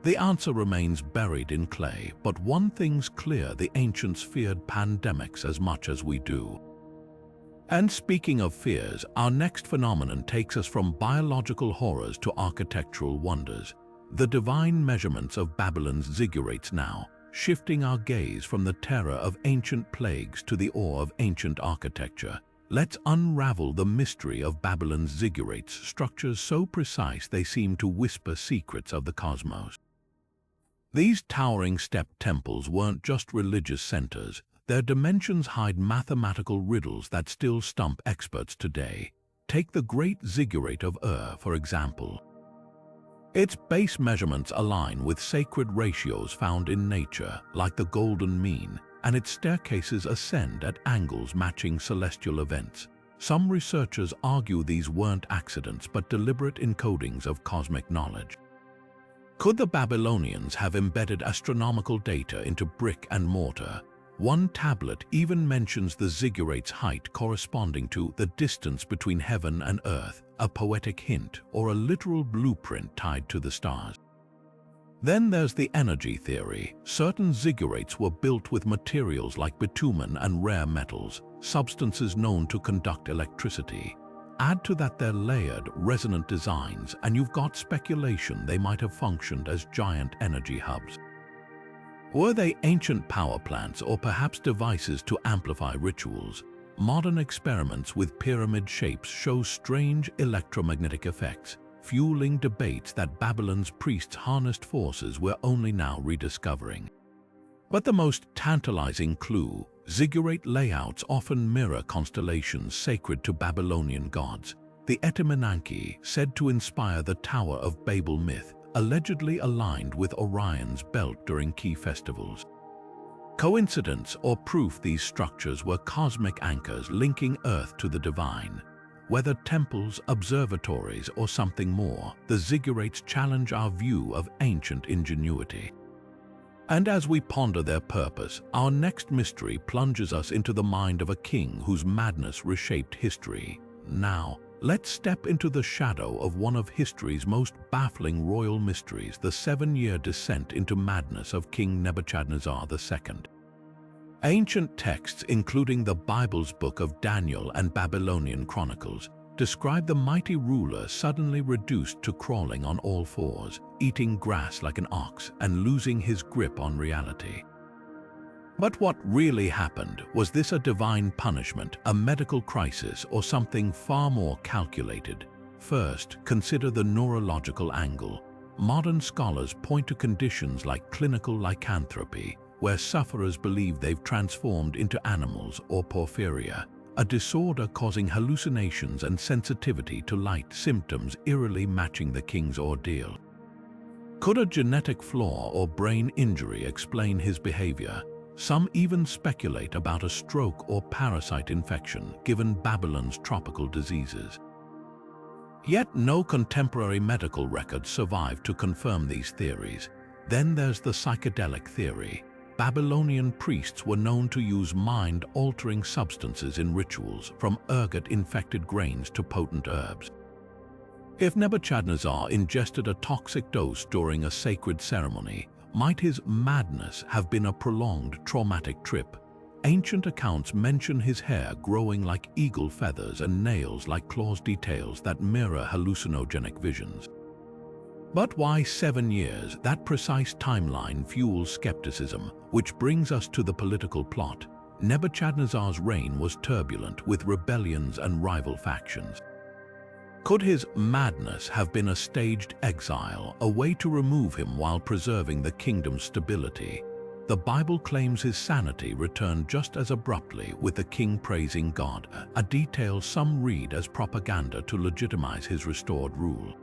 The answer remains buried in clay, but one thing's clear: the ancients feared pandemics as much as we do. And speaking of fears, our next phenomenon takes us from biological horrors to architectural wonders. The divine measurements of Babylon's ziggurats now, shifting our gaze from the terror of ancient plagues to the awe of ancient architecture. Let's unravel the mystery of Babylon's ziggurats, structures so precise they seem to whisper secrets of the cosmos. These towering step temples weren't just religious centers. Their dimensions hide mathematical riddles that still stump experts today. Take the Great Ziggurat of Ur, for example. Its base measurements align with sacred ratios found in nature, like the Golden Mean, and its staircases ascend at angles matching celestial events. Some researchers argue these weren't accidents but deliberate encodings of cosmic knowledge. Could the Babylonians have embedded astronomical data into brick and mortar? One tablet even mentions the ziggurat's height corresponding to the distance between heaven and earth, a poetic hint or a literal blueprint tied to the stars. Then there's the energy theory. Certain ziggurats were built with materials like bitumen and rare metals, substances known to conduct electricity. Add to that their layered, resonant designs, and you've got speculation they might have functioned as giant energy hubs. Were they ancient power plants or perhaps devices to amplify rituals? Modern experiments with pyramid shapes show strange electromagnetic effects, fueling debates that Babylon's priests harnessed forces we're only now rediscovering. But the most tantalizing clue: ziggurat layouts often mirror constellations sacred to Babylonian gods. The Etemenanki, said to inspire the Tower of Babel myth, allegedly aligned with Orion's belt during key festivals. Coincidence or proof these structures were cosmic anchors linking Earth to the divine? Whether temples, observatories, or something more, the ziggurats challenge our view of ancient ingenuity. And as we ponder their purpose, our next mystery plunges us into the mind of a king whose madness reshaped history. Now, let's step into the shadow of one of history's most baffling royal mysteries, the 7-year descent into madness of King Nebuchadnezzar II. Ancient texts, including the Bible's Book of Daniel and Babylonian Chronicles, describe the mighty ruler suddenly reduced to crawling on all fours, eating grass like an ox, and losing his grip on reality. But what really happened? Was this a divine punishment, a medical crisis, or something far more calculated? First, consider the neurological angle. Modern scholars point to conditions like clinical lycanthropy, where sufferers believe they've transformed into animals, or porphyria, a disorder causing hallucinations and sensitivity to light, symptoms eerily matching the king's ordeal. Could a genetic flaw or brain injury explain his behavior? Some even speculate about a stroke or parasite infection, given Babylon's tropical diseases. Yet no contemporary medical records survive to confirm these theories. Then there's the psychedelic theory. Babylonian priests were known to use mind-altering substances in rituals, from ergot-infected grains to potent herbs. If Nebuchadnezzar ingested a toxic dose during a sacred ceremony, might his madness have been a prolonged traumatic trip? Ancient accounts mention his hair growing like eagle feathers and nails like claws, details that mirror hallucinogenic visions. But why 7 years? That precise timeline fuels skepticism, which brings us to the political plot. Nebuchadnezzar's reign was turbulent, with rebellions and rival factions. Could his madness have been a staged exile, a way to remove him while preserving the kingdom's stability? The Bible claims his sanity returned just as abruptly, with the king praising God, a detail some read as propaganda to legitimize his restored rule.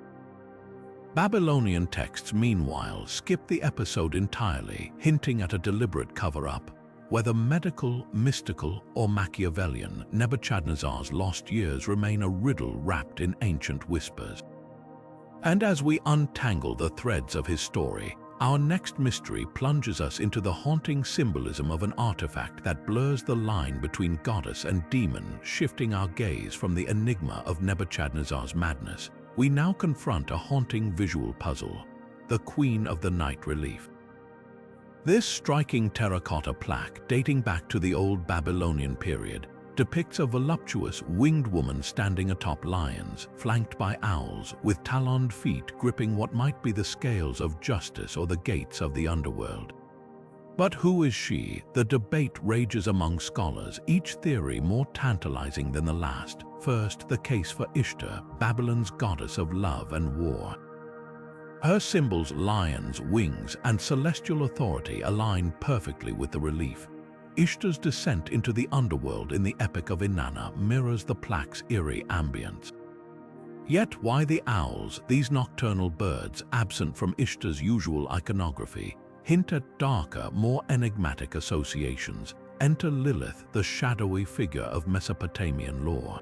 Babylonian texts, meanwhile, skip the episode entirely, hinting at a deliberate cover-up. Whether medical, mystical, or Machiavellian, Nebuchadnezzar's lost years remain a riddle wrapped in ancient whispers. And as we untangle the threads of his story, our next mystery plunges us into the haunting symbolism of an artifact that blurs the line between goddess and demon. Shifting our gaze from the enigma of Nebuchadnezzar's madness, we now confront a haunting visual puzzle: the Queen of the Night relief. This striking terracotta plaque, dating back to the old Babylonian period, depicts a voluptuous, winged woman standing atop lions, flanked by owls, with taloned feet gripping what might be the scales of justice or the gates of the underworld. But who is she? The debate rages among scholars, each theory more tantalizing than the last. First, the case for Ishtar, Babylon's goddess of love and war. Her symbols, lions, wings, and celestial authority, align perfectly with the relief. Ishtar's descent into the underworld in the Epic of Inanna mirrors the plaque's eerie ambience. Yet why the owls, these nocturnal birds absent from Ishtar's usual iconography, hint at darker, more enigmatic associations? Enter Lilith, the shadowy figure of Mesopotamian lore.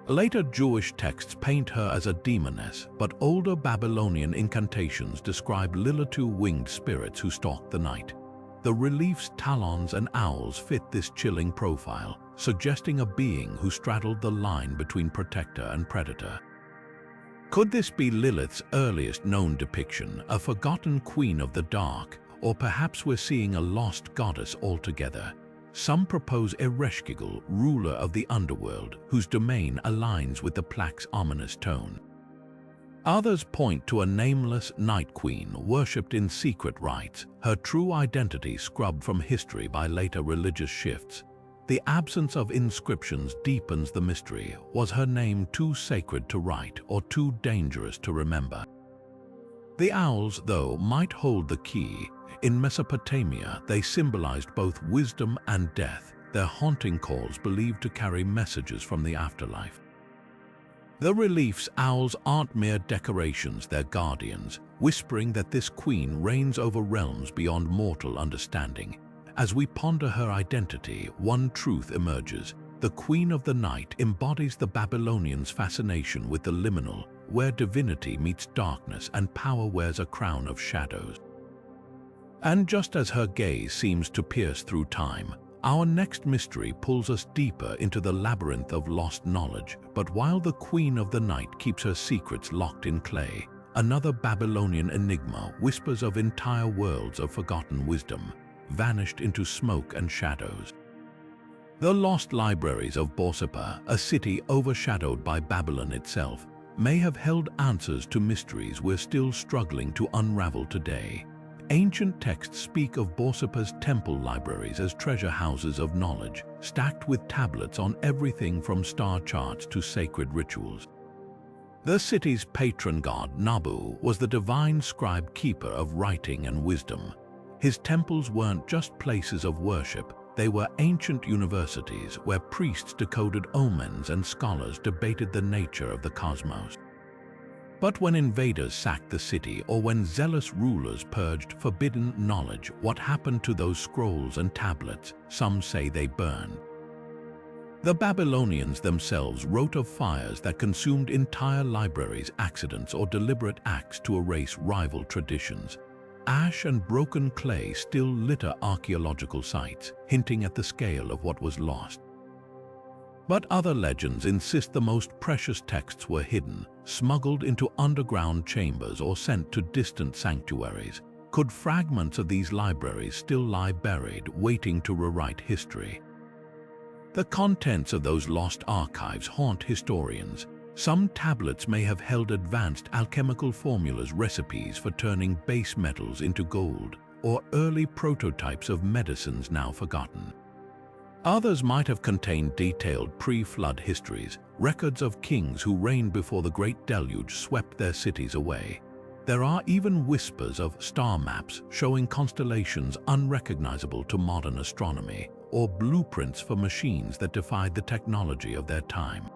Later Jewish texts paint her as a demoness, but older Babylonian incantations describe Lilith-winged spirits who stalk the night. The relief's talons and owls fit this chilling profile, suggesting a being who straddled the line between protector and predator. Could this be Lilith's earliest known depiction, a forgotten queen of the dark, or perhaps we're seeing a lost goddess altogether? Some propose Ereshkigal, ruler of the underworld, whose domain aligns with the plaque's ominous tone. Others point to a nameless night queen worshipped in secret rites, her true identity scrubbed from history by later religious shifts. The absence of inscriptions deepens the mystery. Was her name too sacred to write or too dangerous to remember? The owls, though, might hold the key. In Mesopotamia, they symbolized both wisdom and death, their haunting calls believed to carry messages from the afterlife. The relief's owls aren't mere decorations, they're guardians, whispering that this queen reigns over realms beyond mortal understanding. As we ponder her identity, one truth emerges. The Queen of the Night embodies the Babylonians' fascination with the liminal, where divinity meets darkness and power wears a crown of shadows. And just as her gaze seems to pierce through time, our next mystery pulls us deeper into the labyrinth of lost knowledge. But while the Queen of the Night keeps her secrets locked in clay, another Babylonian enigma whispers of entire worlds of forgotten wisdom, vanished into smoke and shadows. The lost libraries of Borsippa, a city overshadowed by Babylon itself, may have held answers to mysteries we're still struggling to unravel today. Ancient texts speak of Borsippa's temple libraries as treasure houses of knowledge, stacked with tablets on everything from star charts to sacred rituals. The city's patron god, Nabu, was the divine scribe keeper of writing and wisdom. His temples weren't just places of worship, they were ancient universities where priests decoded omens and scholars debated the nature of the cosmos. But when invaders sacked the city or when zealous rulers purged forbidden knowledge, what happened to those scrolls and tablets? Some say they burned. The Babylonians themselves wrote of fires that consumed entire libraries, accidents, or deliberate acts to erase rival traditions. Ash and broken clay still litter archaeological sites, hinting at the scale of what was lost. But other legends insist the most precious texts were hidden, smuggled into underground chambers or sent to distant sanctuaries. Could fragments of these libraries still lie buried, waiting to rewrite history? The contents of those lost archives haunt historians. Some tablets may have held advanced alchemical formulas, recipes for turning base metals into gold, or early prototypes of medicines now forgotten. Others might have contained detailed pre-flood histories, records of kings who reigned before the Great Deluge swept their cities away. There are even whispers of star maps showing constellations unrecognizable to modern astronomy, or blueprints for machines that defied the technology of their time.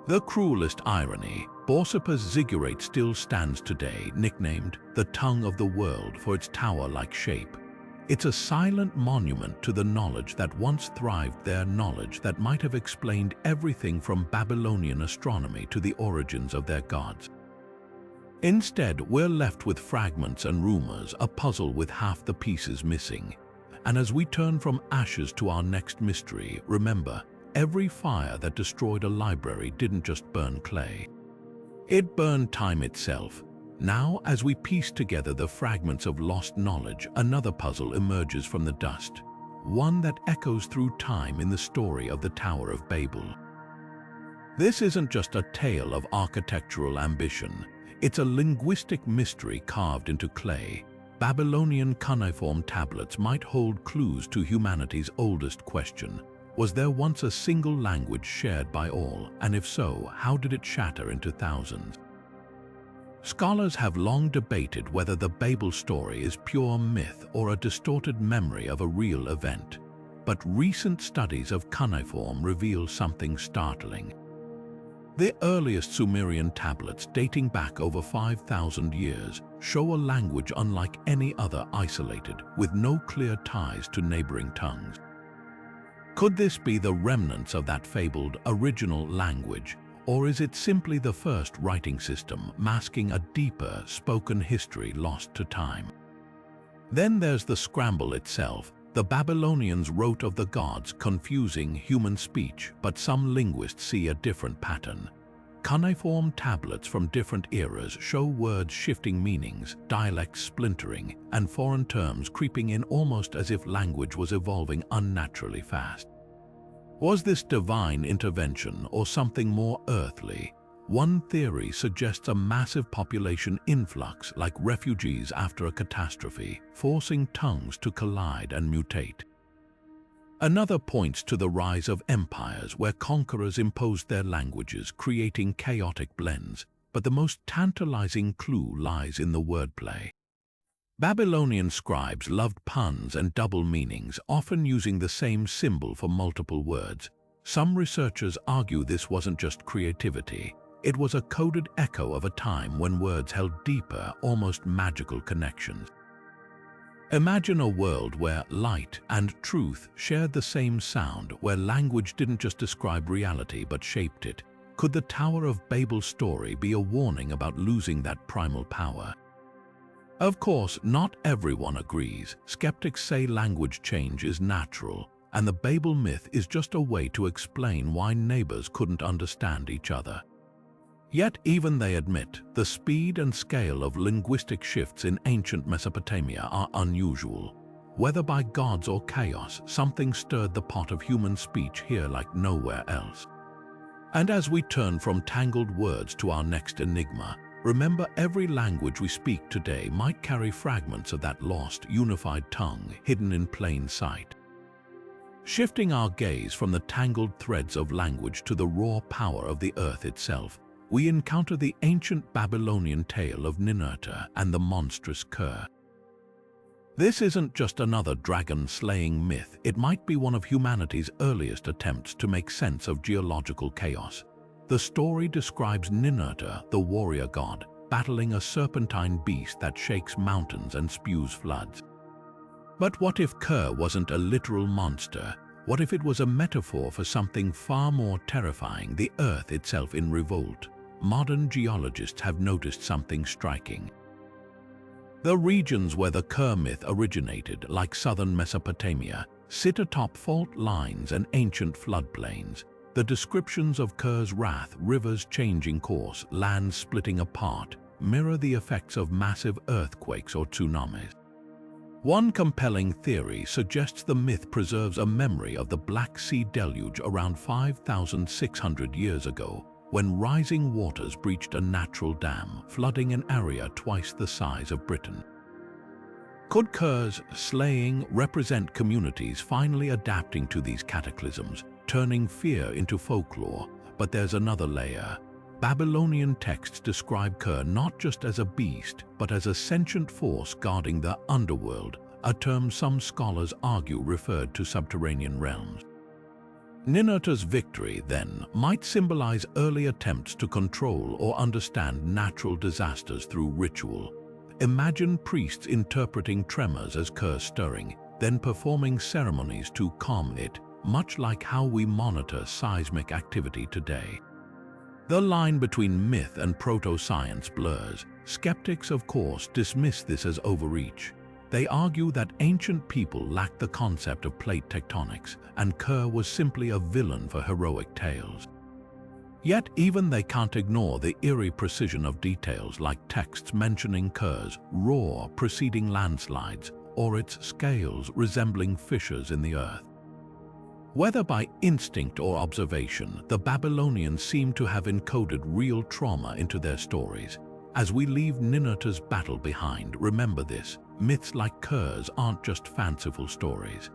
The cruelest irony, Borsippa's ziggurat still stands today, nicknamed the Tongue of the World for its tower-like shape. It's a silent monument to the knowledge that once thrived there, knowledge that might have explained everything from Babylonian astronomy to the origins of their gods. Instead, we're left with fragments and rumors, a puzzle with half the pieces missing. And as we turn from ashes to our next mystery, remember, every fire that destroyed a library didn't just burn clay. It burned time itself. Now, as we piece together the fragments of lost knowledge, another puzzle emerges from the dust, one that echoes through time in the story of the Tower of Babel. This isn't just a tale of architectural ambition, it's a linguistic mystery carved into clay. Babylonian cuneiform tablets might hold clues to humanity's oldest question. Was there once a single language shared by all, and if so, how did it shatter into thousands? Scholars have long debated whether the Babel story is pure myth or a distorted memory of a real event, but recent studies of cuneiform reveal something startling. The earliest Sumerian tablets, dating back over 5,000 years, show a language unlike any other, isolated, with no clear ties to neighboring tongues. Could this be the remnants of that fabled original language, or is it simply the first writing system masking a deeper spoken history lost to time? Then there's the scramble itself. The Babylonians wrote of the gods, confusing human speech, but some linguists see a different pattern. Cuneiform tablets from different eras show words shifting meanings, dialects splintering, and foreign terms creeping in, almost as if language was evolving unnaturally fast. Was this divine intervention or something more earthly? One theory suggests a massive population influx, like refugees after a catastrophe, forcing tongues to collide and mutate. Another points to the rise of empires where conquerors imposed their languages, creating chaotic blends, but the most tantalizing clue lies in the wordplay. Babylonian scribes loved puns and double meanings, often using the same symbol for multiple words. Some researchers argue this wasn't just creativity. It was a coded echo of a time when words held deeper, almost magical connections. Imagine a world where light and truth shared the same sound, where language didn't just describe reality but shaped it. Could the Tower of Babel story be a warning about losing that primal power? Of course, not everyone agrees. Skeptics say language change is natural, and the Babel myth is just a way to explain why neighbors couldn't understand each other. Yet even they admit the speed and scale of linguistic shifts in ancient Mesopotamia are unusual. Whether by gods or chaos, something stirred the pot of human speech here like nowhere else. And as we turn from tangled words to our next enigma, remember, every language we speak today might carry fragments of that lost, unified tongue hidden in plain sight. Shifting our gaze from the tangled threads of language to the raw power of the earth itself, we encounter the ancient Babylonian tale of Ninurta and the monstrous cur. This isn't just another dragon-slaying myth. It might be one of humanity's earliest attempts to make sense of geological chaos. The story describes Ninurta, the warrior god, battling a serpentine beast that shakes mountains and spews floods. But what if Ker wasn't a literal monster? What if it was a metaphor for something far more terrifying, the earth itself in revolt? Modern geologists have noticed something striking. The regions where the Ker myth originated, like southern Mesopotamia, sit atop fault lines and ancient floodplains. The descriptions of Ker's wrath, rivers changing course, lands splitting apart, mirror the effects of massive earthquakes or tsunamis. One compelling theory suggests the myth preserves a memory of the Black Sea deluge around 5,600 years ago, when rising waters breached a natural dam, flooding an area twice the size of Britain. Could Ker's slaying represent communities finally adapting to these cataclysms, turning fear into folklore? But there's another layer. Babylonian texts describe Ker not just as a beast, but as a sentient force guarding the underworld, a term some scholars argue referred to subterranean realms. Ninurta's victory, then, might symbolize early attempts to control or understand natural disasters through ritual. Imagine priests interpreting tremors as Ker's stirring, then performing ceremonies to calm it, much like how we monitor seismic activity today. The line between myth and proto-science blurs. Skeptics, of course, dismiss this as overreach. They argue that ancient people lacked the concept of plate tectonics, and Ker was simply a villain for heroic tales. Yet even they can't ignore the eerie precision of details, like texts mentioning Ker's roar preceding landslides, or its scales resembling fissures in the earth. Whether by instinct or observation, the Babylonians seem to have encoded real trauma into their stories. As we leave Ninurta's battle behind, remember this: myths like Ker's aren't just fanciful stories.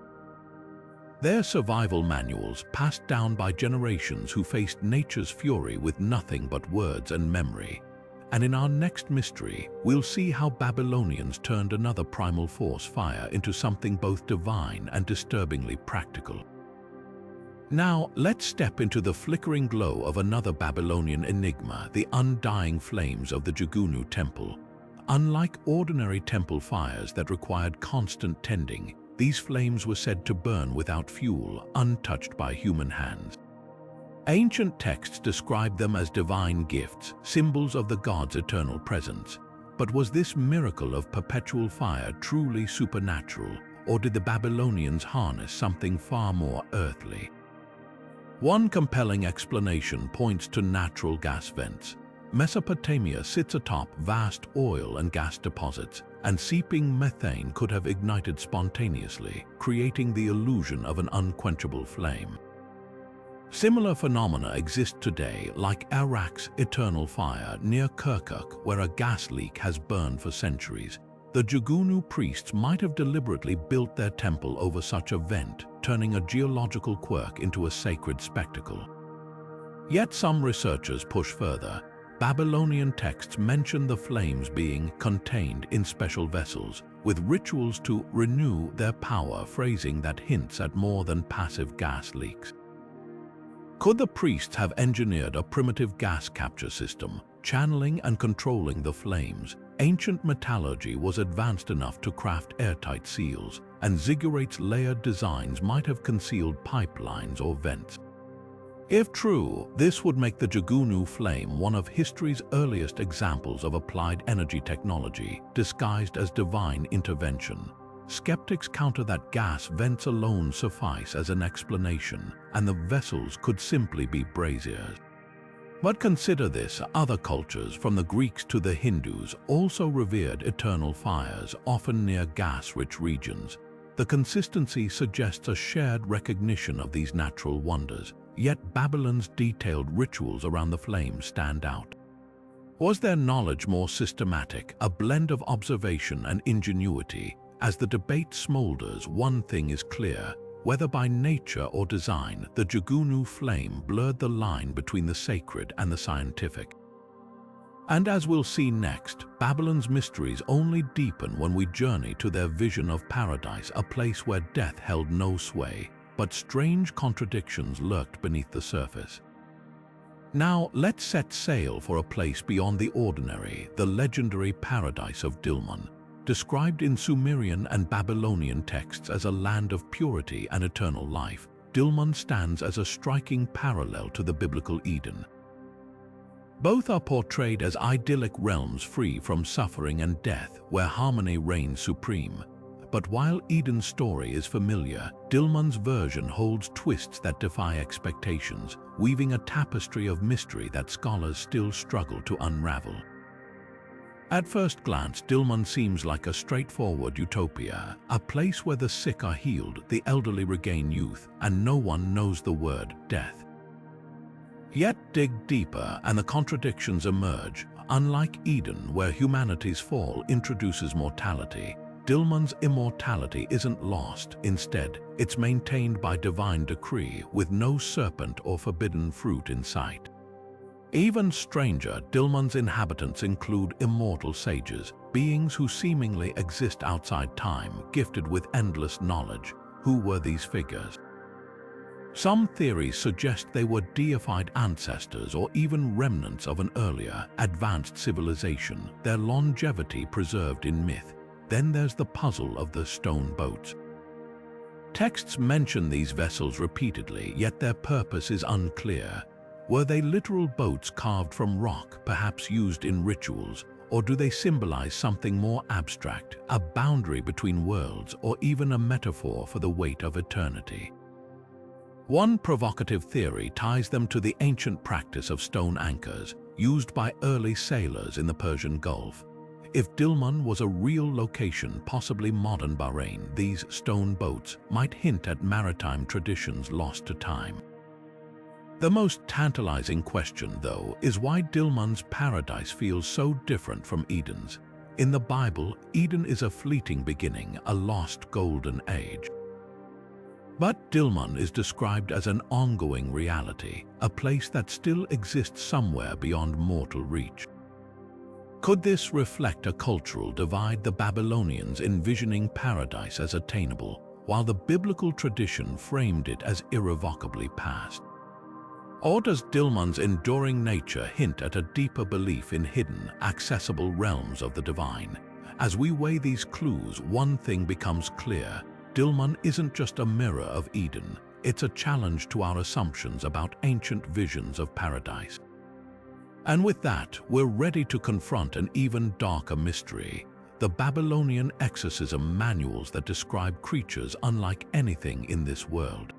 They're survival manuals passed down by generations who faced nature's fury with nothing but words and memory. And in our next mystery, we'll see how Babylonians turned another primal force, fire, into something both divine and disturbingly practical. Now, let's step into the flickering glow of another Babylonian enigma, the undying flames of the Jugunu temple. Unlike ordinary temple fires that required constant tending, these flames were said to burn without fuel, untouched by human hands. Ancient texts describe them as divine gifts, symbols of the gods' eternal presence. But was this miracle of perpetual fire truly supernatural, or did the Babylonians harness something far more earthly? One compelling explanation points to natural gas vents. Mesopotamia sits atop vast oil and gas deposits, and seeping methane could have ignited spontaneously, creating the illusion of an unquenchable flame. Similar phenomena exist today, like Iraq's eternal fire near Kirkuk, where a gas leak has burned for centuries. The Jugunu priests might have deliberately built their temple over such a vent, turning a geological quirk into a sacred spectacle. Yet some researchers push further. Babylonian texts mention the flames being contained in special vessels, with rituals to renew their power, phrasing that hints at more than passive gas leaks. Could the priests have engineered a primitive gas capture system, channeling and controlling the flames? Ancient metallurgy was advanced enough to craft airtight seals, and ziggurates' layered designs might have concealed pipelines or vents. If true, this would make the Jugunu flame one of history's earliest examples of applied energy technology, disguised as divine intervention. Skeptics counter that gas vents alone suffice as an explanation, and the vessels could simply be braziers. But consider this, other cultures, from the Greeks to the Hindus, also revered eternal fires, often near gas-rich regions. The consistency suggests a shared recognition of these natural wonders, yet Babylon's detailed rituals around the flames stand out. Was their knowledge more systematic, a blend of observation and ingenuity? As the debate smolders, one thing is clear: whether by nature or design, the Jugunu flame blurred the line between the sacred and the scientific. And as we'll see next, Babylon's mysteries only deepen when we journey to their vision of paradise, a place where death held no sway, but strange contradictions lurked beneath the surface. Now, let's set sail for a place beyond the ordinary, the legendary paradise of Dilmun. Described in Sumerian and Babylonian texts as a land of purity and eternal life, Dilmun stands as a striking parallel to the biblical Eden. Both are portrayed as idyllic realms free from suffering and death, where harmony reigns supreme. But while Eden's story is familiar, Dilmun's version holds twists that defy expectations, weaving a tapestry of mystery that scholars still struggle to unravel. At first glance, Dilmun seems like a straightforward utopia, a place where the sick are healed, the elderly regain youth, and no one knows the word death. Yet dig deeper and the contradictions emerge. Unlike Eden, where humanity's fall introduces mortality, Dilmun's immortality isn't lost. Instead, it's maintained by divine decree, with no serpent or forbidden fruit in sight. Even stranger, Dilmun's inhabitants include immortal sages, beings who seemingly exist outside time, gifted with endless knowledge. Who were these figures? Some theories suggest they were deified ancestors or even remnants of an earlier, advanced civilization, their longevity preserved in myth. Then there's the puzzle of the stone boats. Texts mention these vessels repeatedly, yet their purpose is unclear. Were they literal boats carved from rock, perhaps used in rituals, or do they symbolize something more abstract, a boundary between worlds, or even a metaphor for the weight of eternity? One provocative theory ties them to the ancient practice of stone anchors, used by early sailors in the Persian Gulf. If Dilmun was a real location, possibly modern Bahrain, these stone boats might hint at maritime traditions lost to time. The most tantalizing question, though, is why Dilmun's paradise feels so different from Eden's. In the Bible, Eden is a fleeting beginning, a lost golden age. But Dilmun is described as an ongoing reality, a place that still exists somewhere beyond mortal reach. Could this reflect a cultural divide, the Babylonians envisioning paradise as attainable, while the biblical tradition framed it as irrevocably past? Or does Dilmun's enduring nature hint at a deeper belief in hidden, accessible realms of the divine? As we weigh these clues, one thing becomes clear. Dilmun isn't just a mirror of Eden, it's a challenge to our assumptions about ancient visions of paradise. And with that, we're ready to confront an even darker mystery: the Babylonian exorcism manuals that describe creatures unlike anything in this world.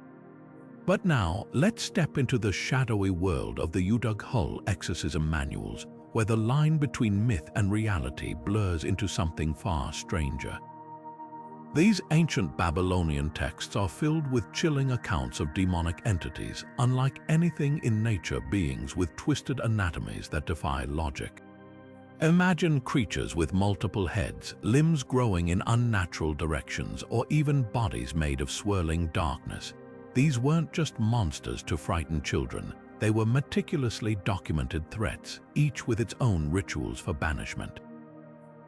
But now, let's step into the shadowy world of the Uruk exorcism manuals, where the line between myth and reality blurs into something far stranger. These ancient Babylonian texts are filled with chilling accounts of demonic entities, unlike anything in nature, beings with twisted anatomies that defy logic. Imagine creatures with multiple heads, limbs growing in unnatural directions, or even bodies made of swirling darkness. These weren't just monsters to frighten children, they were meticulously documented threats, each with its own rituals for banishment.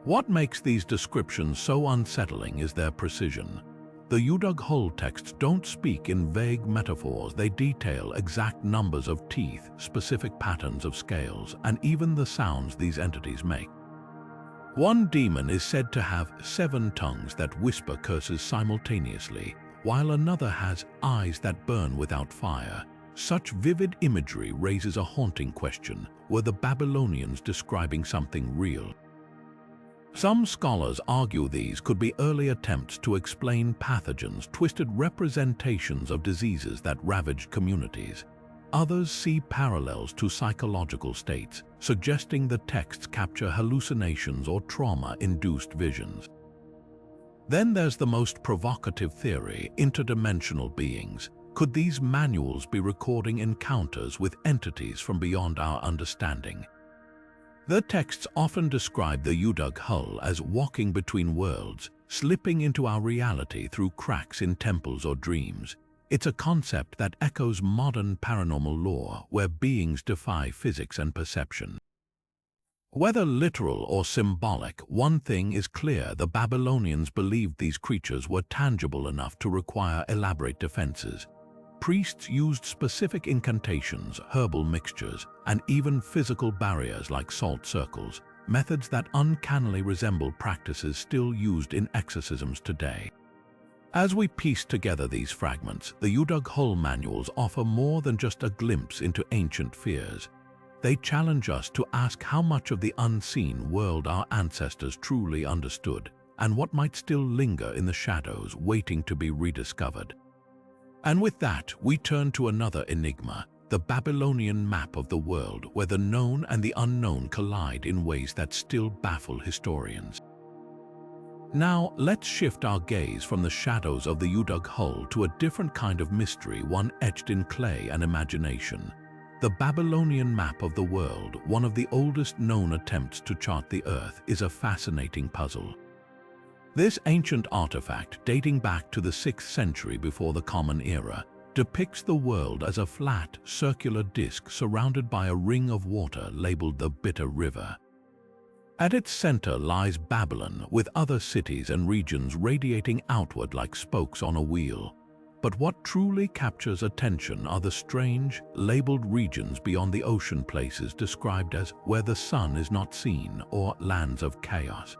What makes these descriptions so unsettling is their precision. The Uruk texts don't speak in vague metaphors, they detail exact numbers of teeth, specific patterns of scales, and even the sounds these entities make. One demon is said to have 7 tongues that whisper curses simultaneously, while another has eyes that burn without fire. Such vivid imagery raises a haunting question: were the Babylonians describing something real? Some scholars argue these could be early attempts to explain pathogens, twisted representations of diseases that ravaged communities. Others see parallels to psychological states, suggesting the texts capture hallucinations or trauma-induced visions. Then there's the most provocative theory: interdimensional beings. Could these manuals be recording encounters with entities from beyond our understanding? The texts often describe the Uruk as walking between worlds, slipping into our reality through cracks in temples or dreams. It's a concept that echoes modern paranormal lore, where beings defy physics and perception. Whether literal or symbolic, one thing is clear: the Babylonians believed these creatures were tangible enough to require elaborate defenses. Priests used specific incantations, herbal mixtures, and even physical barriers like salt circles, methods that uncannily resemble practices still used in exorcisms today. As we piece together these fragments, the Uruk manuals offer more than just a glimpse into ancient fears. They challenge us to ask how much of the unseen world our ancestors truly understood, and what might still linger in the shadows waiting to be rediscovered. And with that, we turn to another enigma: the Babylonian map of the world, where the known and the unknown collide in ways that still baffle historians. Now, let's shift our gaze from the shadows of the Uruk to a different kind of mystery, one etched in clay and imagination. The Babylonian map of the world, one of the oldest known attempts to chart the earth, is a fascinating puzzle. This ancient artifact, dating back to the 6th century before the Common Era, depicts the world as a flat, circular disk surrounded by a ring of water labeled the Bitter River. At its center lies Babylon, with other cities and regions radiating outward like spokes on a wheel. But what truly captures attention are the strange, labeled regions beyond the ocean, places described as where the sun is not seen, or lands of chaos.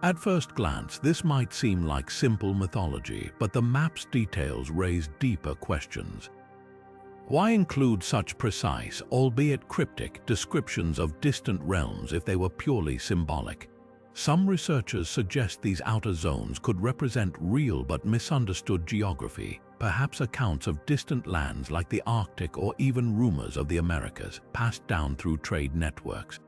At first glance, this might seem like simple mythology, but the map's details raise deeper questions. Why include such precise, albeit cryptic, descriptions of distant realms if they were purely symbolic? Some researchers suggest these outer zones could represent real but misunderstood geography, perhaps accounts of distant lands like the Arctic, or even rumors of the Americas, passed down through trade networks.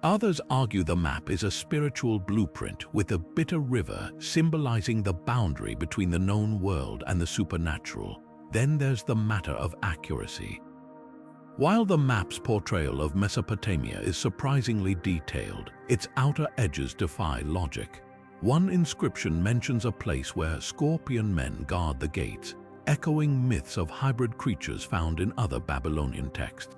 Others argue the map is a spiritual blueprint, with the Bitter River symbolizing the boundary between the known world and the supernatural. Then there's the matter of accuracy. While the map's portrayal of Mesopotamia is surprisingly detailed, its outer edges defy logic. One inscription mentions a place where scorpion men guard the gates, echoing myths of hybrid creatures found in other Babylonian texts.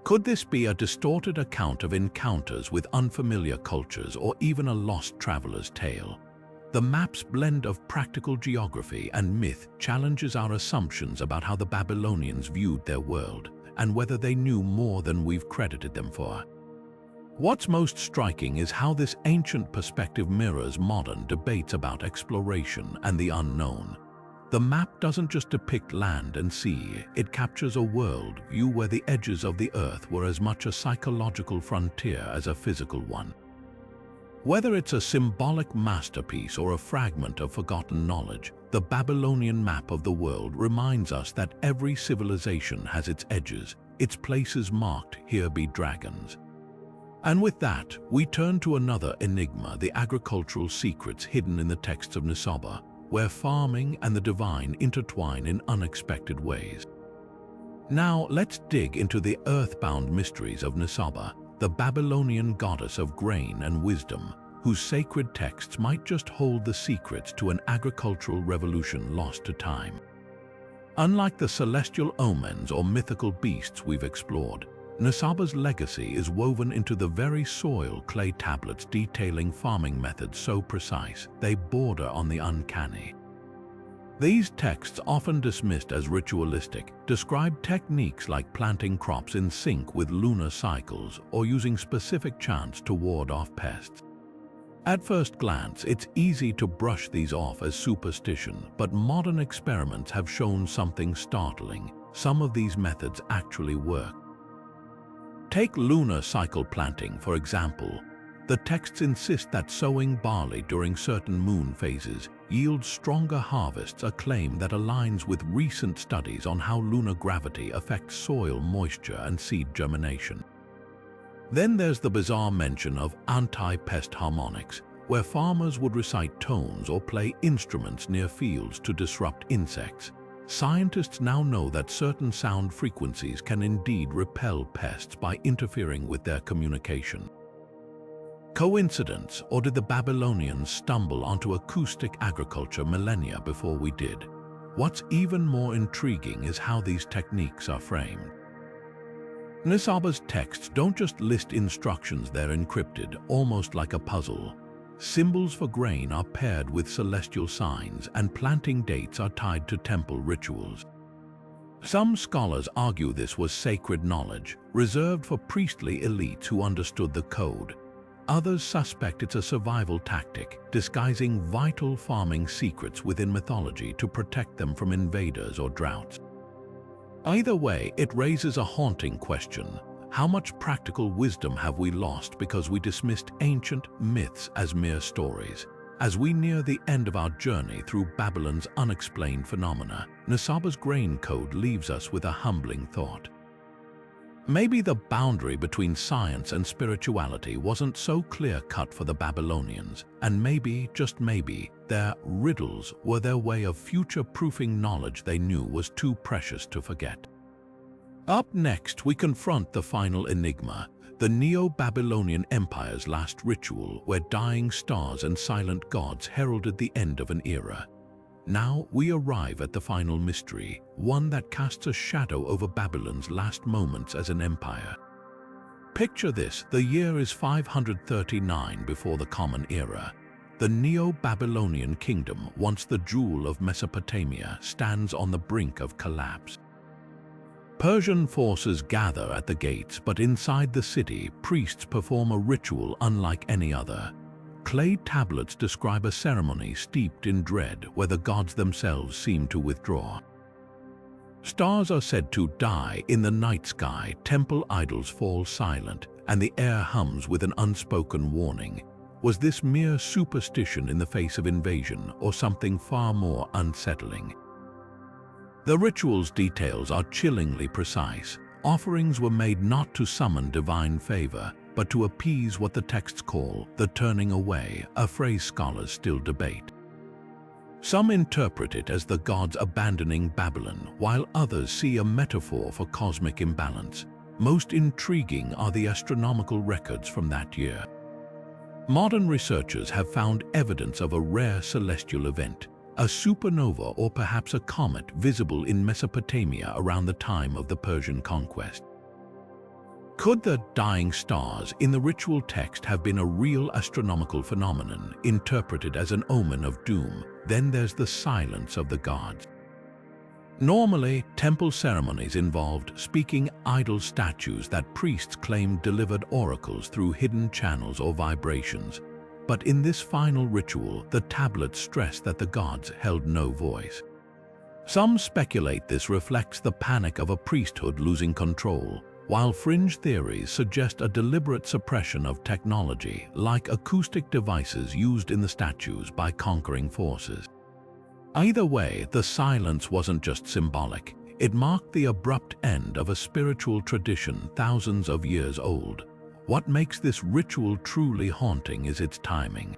Could this be a distorted account of encounters with unfamiliar cultures or even a lost traveler's tale? The map's blend of practical geography and myth challenges our assumptions about how the Babylonians viewed their world and whether they knew more than we've credited them for. What's most striking is how this ancient perspective mirrors modern debates about exploration and the unknown. The map doesn't just depict land and sea, it captures a world view where the edges of the earth were as much a psychological frontier as a physical one. Whether it's a symbolic masterpiece or a fragment of forgotten knowledge, the Babylonian map of the world reminds us that every civilization has its edges, its places marked, "Here be dragons." And with that, we turn to another enigma, the agricultural secrets hidden in the texts of Nisaba, where farming and the divine intertwine in unexpected ways. Now, let's dig into the earthbound mysteries of Nisaba, the Babylonian goddess of grain and wisdom, whose sacred texts might just hold the secrets to an agricultural revolution lost to time. Unlike the celestial omens or mythical beasts we've explored, Nisaba's legacy is woven into the very soil clay tablets detailing farming methods so precise they border on the uncanny. These texts, often dismissed as ritualistic, describe techniques like planting crops in sync with lunar cycles or using specific chants to ward off pests. At first glance, it's easy to brush these off as superstition, but modern experiments have shown something startling. Some of these methods actually work. Take lunar cycle planting, for example. The texts insist that sowing barley during certain moon phases yields stronger harvests, a claim that aligns with recent studies on how lunar gravity affects soil moisture and seed germination. Then there's the bizarre mention of anti-pest harmonics, where farmers would recite tones or play instruments near fields to disrupt insects. Scientists now know that certain sound frequencies can indeed repel pests by interfering with their communication. Coincidence, or did the Babylonians stumble onto acoustic agriculture millennia before we did? What's even more intriguing is how these techniques are framed. Nisaba's texts don't just list instructions, they're encrypted, almost like a puzzle. Symbols for grain are paired with celestial signs, and planting dates are tied to temple rituals. Some scholars argue this was sacred knowledge, reserved for priestly elites who understood the code. Others suspect it's a survival tactic, disguising vital farming secrets within mythology to protect them from invaders or droughts. Either way, it raises a haunting question. How much practical wisdom have we lost because we dismissed ancient myths as mere stories? As we near the end of our journey through Babylon's unexplained phenomena, Nisaba's grain code leaves us with a humbling thought. Maybe the boundary between science and spirituality wasn't so clear-cut for the Babylonians, and maybe, just maybe, their riddles were their way of future-proofing knowledge they knew was too precious to forget. Up next, we confront the final enigma, the Neo-Babylonian Empire's last ritual, where dying stars and silent gods heralded the end of an era. Now we arrive at the final mystery, one that casts a shadow over Babylon's last moments as an empire. Picture this: the year is 539 before the Common Era. The Neo-Babylonian kingdom, once the jewel of Mesopotamia, stands on the brink of collapse. Persian forces gather at the gates, but inside the city, priests perform a ritual unlike any other. Clay tablets describe a ceremony steeped in dread where the gods themselves seem to withdraw. Stars are said to die in the night sky, temple idols fall silent, and the air hums with an unspoken warning. Was this mere superstition in the face of invasion, or something far more unsettling? The ritual's details are chillingly precise. Offerings were made not to summon divine favor, but to appease what the texts call the turning away, a phrase scholars still debate. Some interpret it as the gods abandoning Babylon, while others see a metaphor for cosmic imbalance. Most intriguing are the astronomical records from that year. Modern researchers have found evidence of a rare celestial event, a supernova or perhaps a comet visible in Mesopotamia around the time of the Persian conquest. Could the dying stars in the ritual text have been a real astronomical phenomenon interpreted as an omen of doom? Then there's the silence of the gods. Normally, temple ceremonies involved speaking idol statues that priests claimed delivered oracles through hidden channels or vibrations. But in this final ritual, the tablets stress that the gods held no voice. Some speculate this reflects the panic of a priesthood losing control, while fringe theories suggest a deliberate suppression of technology like acoustic devices used in the statues by conquering forces. Either way, the silence wasn't just symbolic. It marked the abrupt end of a spiritual tradition thousands of years old. What makes this ritual truly haunting is its timing.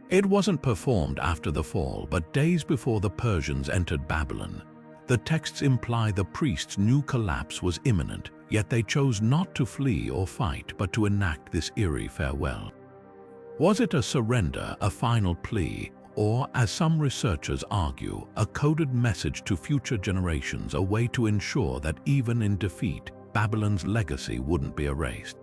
It wasn't performed after the fall, but days before the Persians entered Babylon. The texts imply the priests' new collapse was imminent, yet they chose not to flee or fight, but to enact this eerie farewell. Was it a surrender, a final plea, or, as some researchers argue, a coded message to future generations, a way to ensure that even in defeat, Babylon's legacy wouldn't be erased?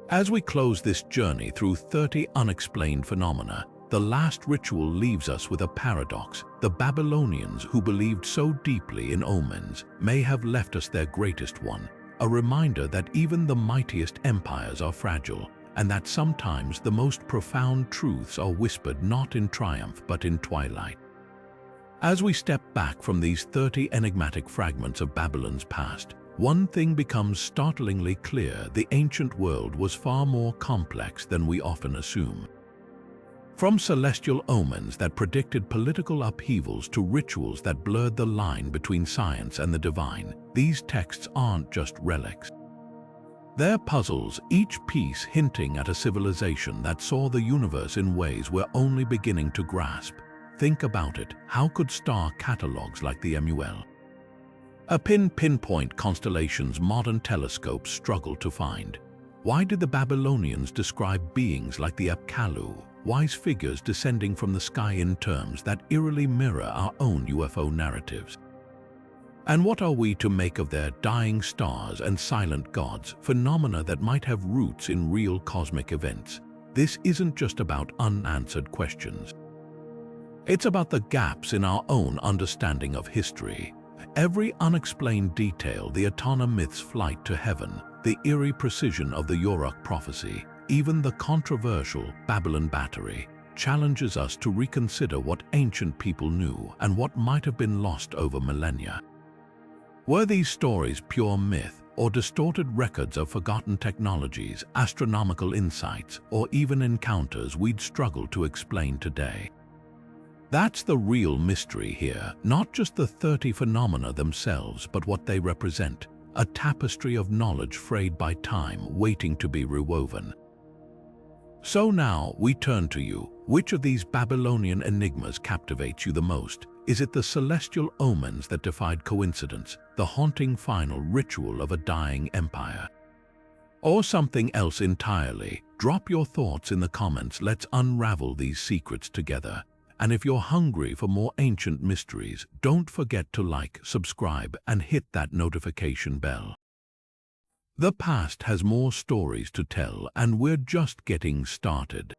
As we close this journey through 30 unexplained phenomena, the last ritual leaves us with a paradox. The Babylonians, who believed so deeply in omens, may have left us their greatest one, a reminder that even the mightiest empires are fragile, and that sometimes the most profound truths are whispered not in triumph but in twilight. As we step back from these 30 enigmatic fragments of Babylon's past, one thing becomes startlingly clear: the ancient world was far more complex than we often assume. From celestial omens that predicted political upheavals to rituals that blurred the line between science and the divine, these texts aren't just relics. They're puzzles, each piece hinting at a civilization that saw the universe in ways we're only beginning to grasp. Think about it. How could star catalogs like the MUL.APIN pinpoint constellations modern telescopes struggle to find? Why did the Babylonians describe beings like the Apkallu, wise figures descending from the sky, in terms that eerily mirror our own UFO narratives? And what are we to make of their dying stars and silent gods, phenomena that might have roots in real cosmic events? This isn't just about unanswered questions. It's about the gaps in our own understanding of history. Every unexplained detail, the Etana myth's flight to heaven, the eerie precision of the Uruk Prophecy, even the controversial Babylon Battery, challenges us to reconsider what ancient people knew and what might have been lost over millennia. Were these stories pure myth, or distorted records of forgotten technologies, astronomical insights, or even encounters we'd struggle to explain today? That's the real mystery here, not just the 30 phenomena themselves, but what they represent, a tapestry of knowledge frayed by time, waiting to be rewoven. So now we turn to you. Which of these Babylonian enigmas captivates you the most? Is it the celestial omens that defied coincidence, the haunting final ritual of a dying empire, or something else entirely? Drop your thoughts in the comments. Let's unravel these secrets together. And if you're hungry for more ancient mysteries, don't forget to like, subscribe, and hit that notification bell. The past has more stories to tell, and we're just getting started.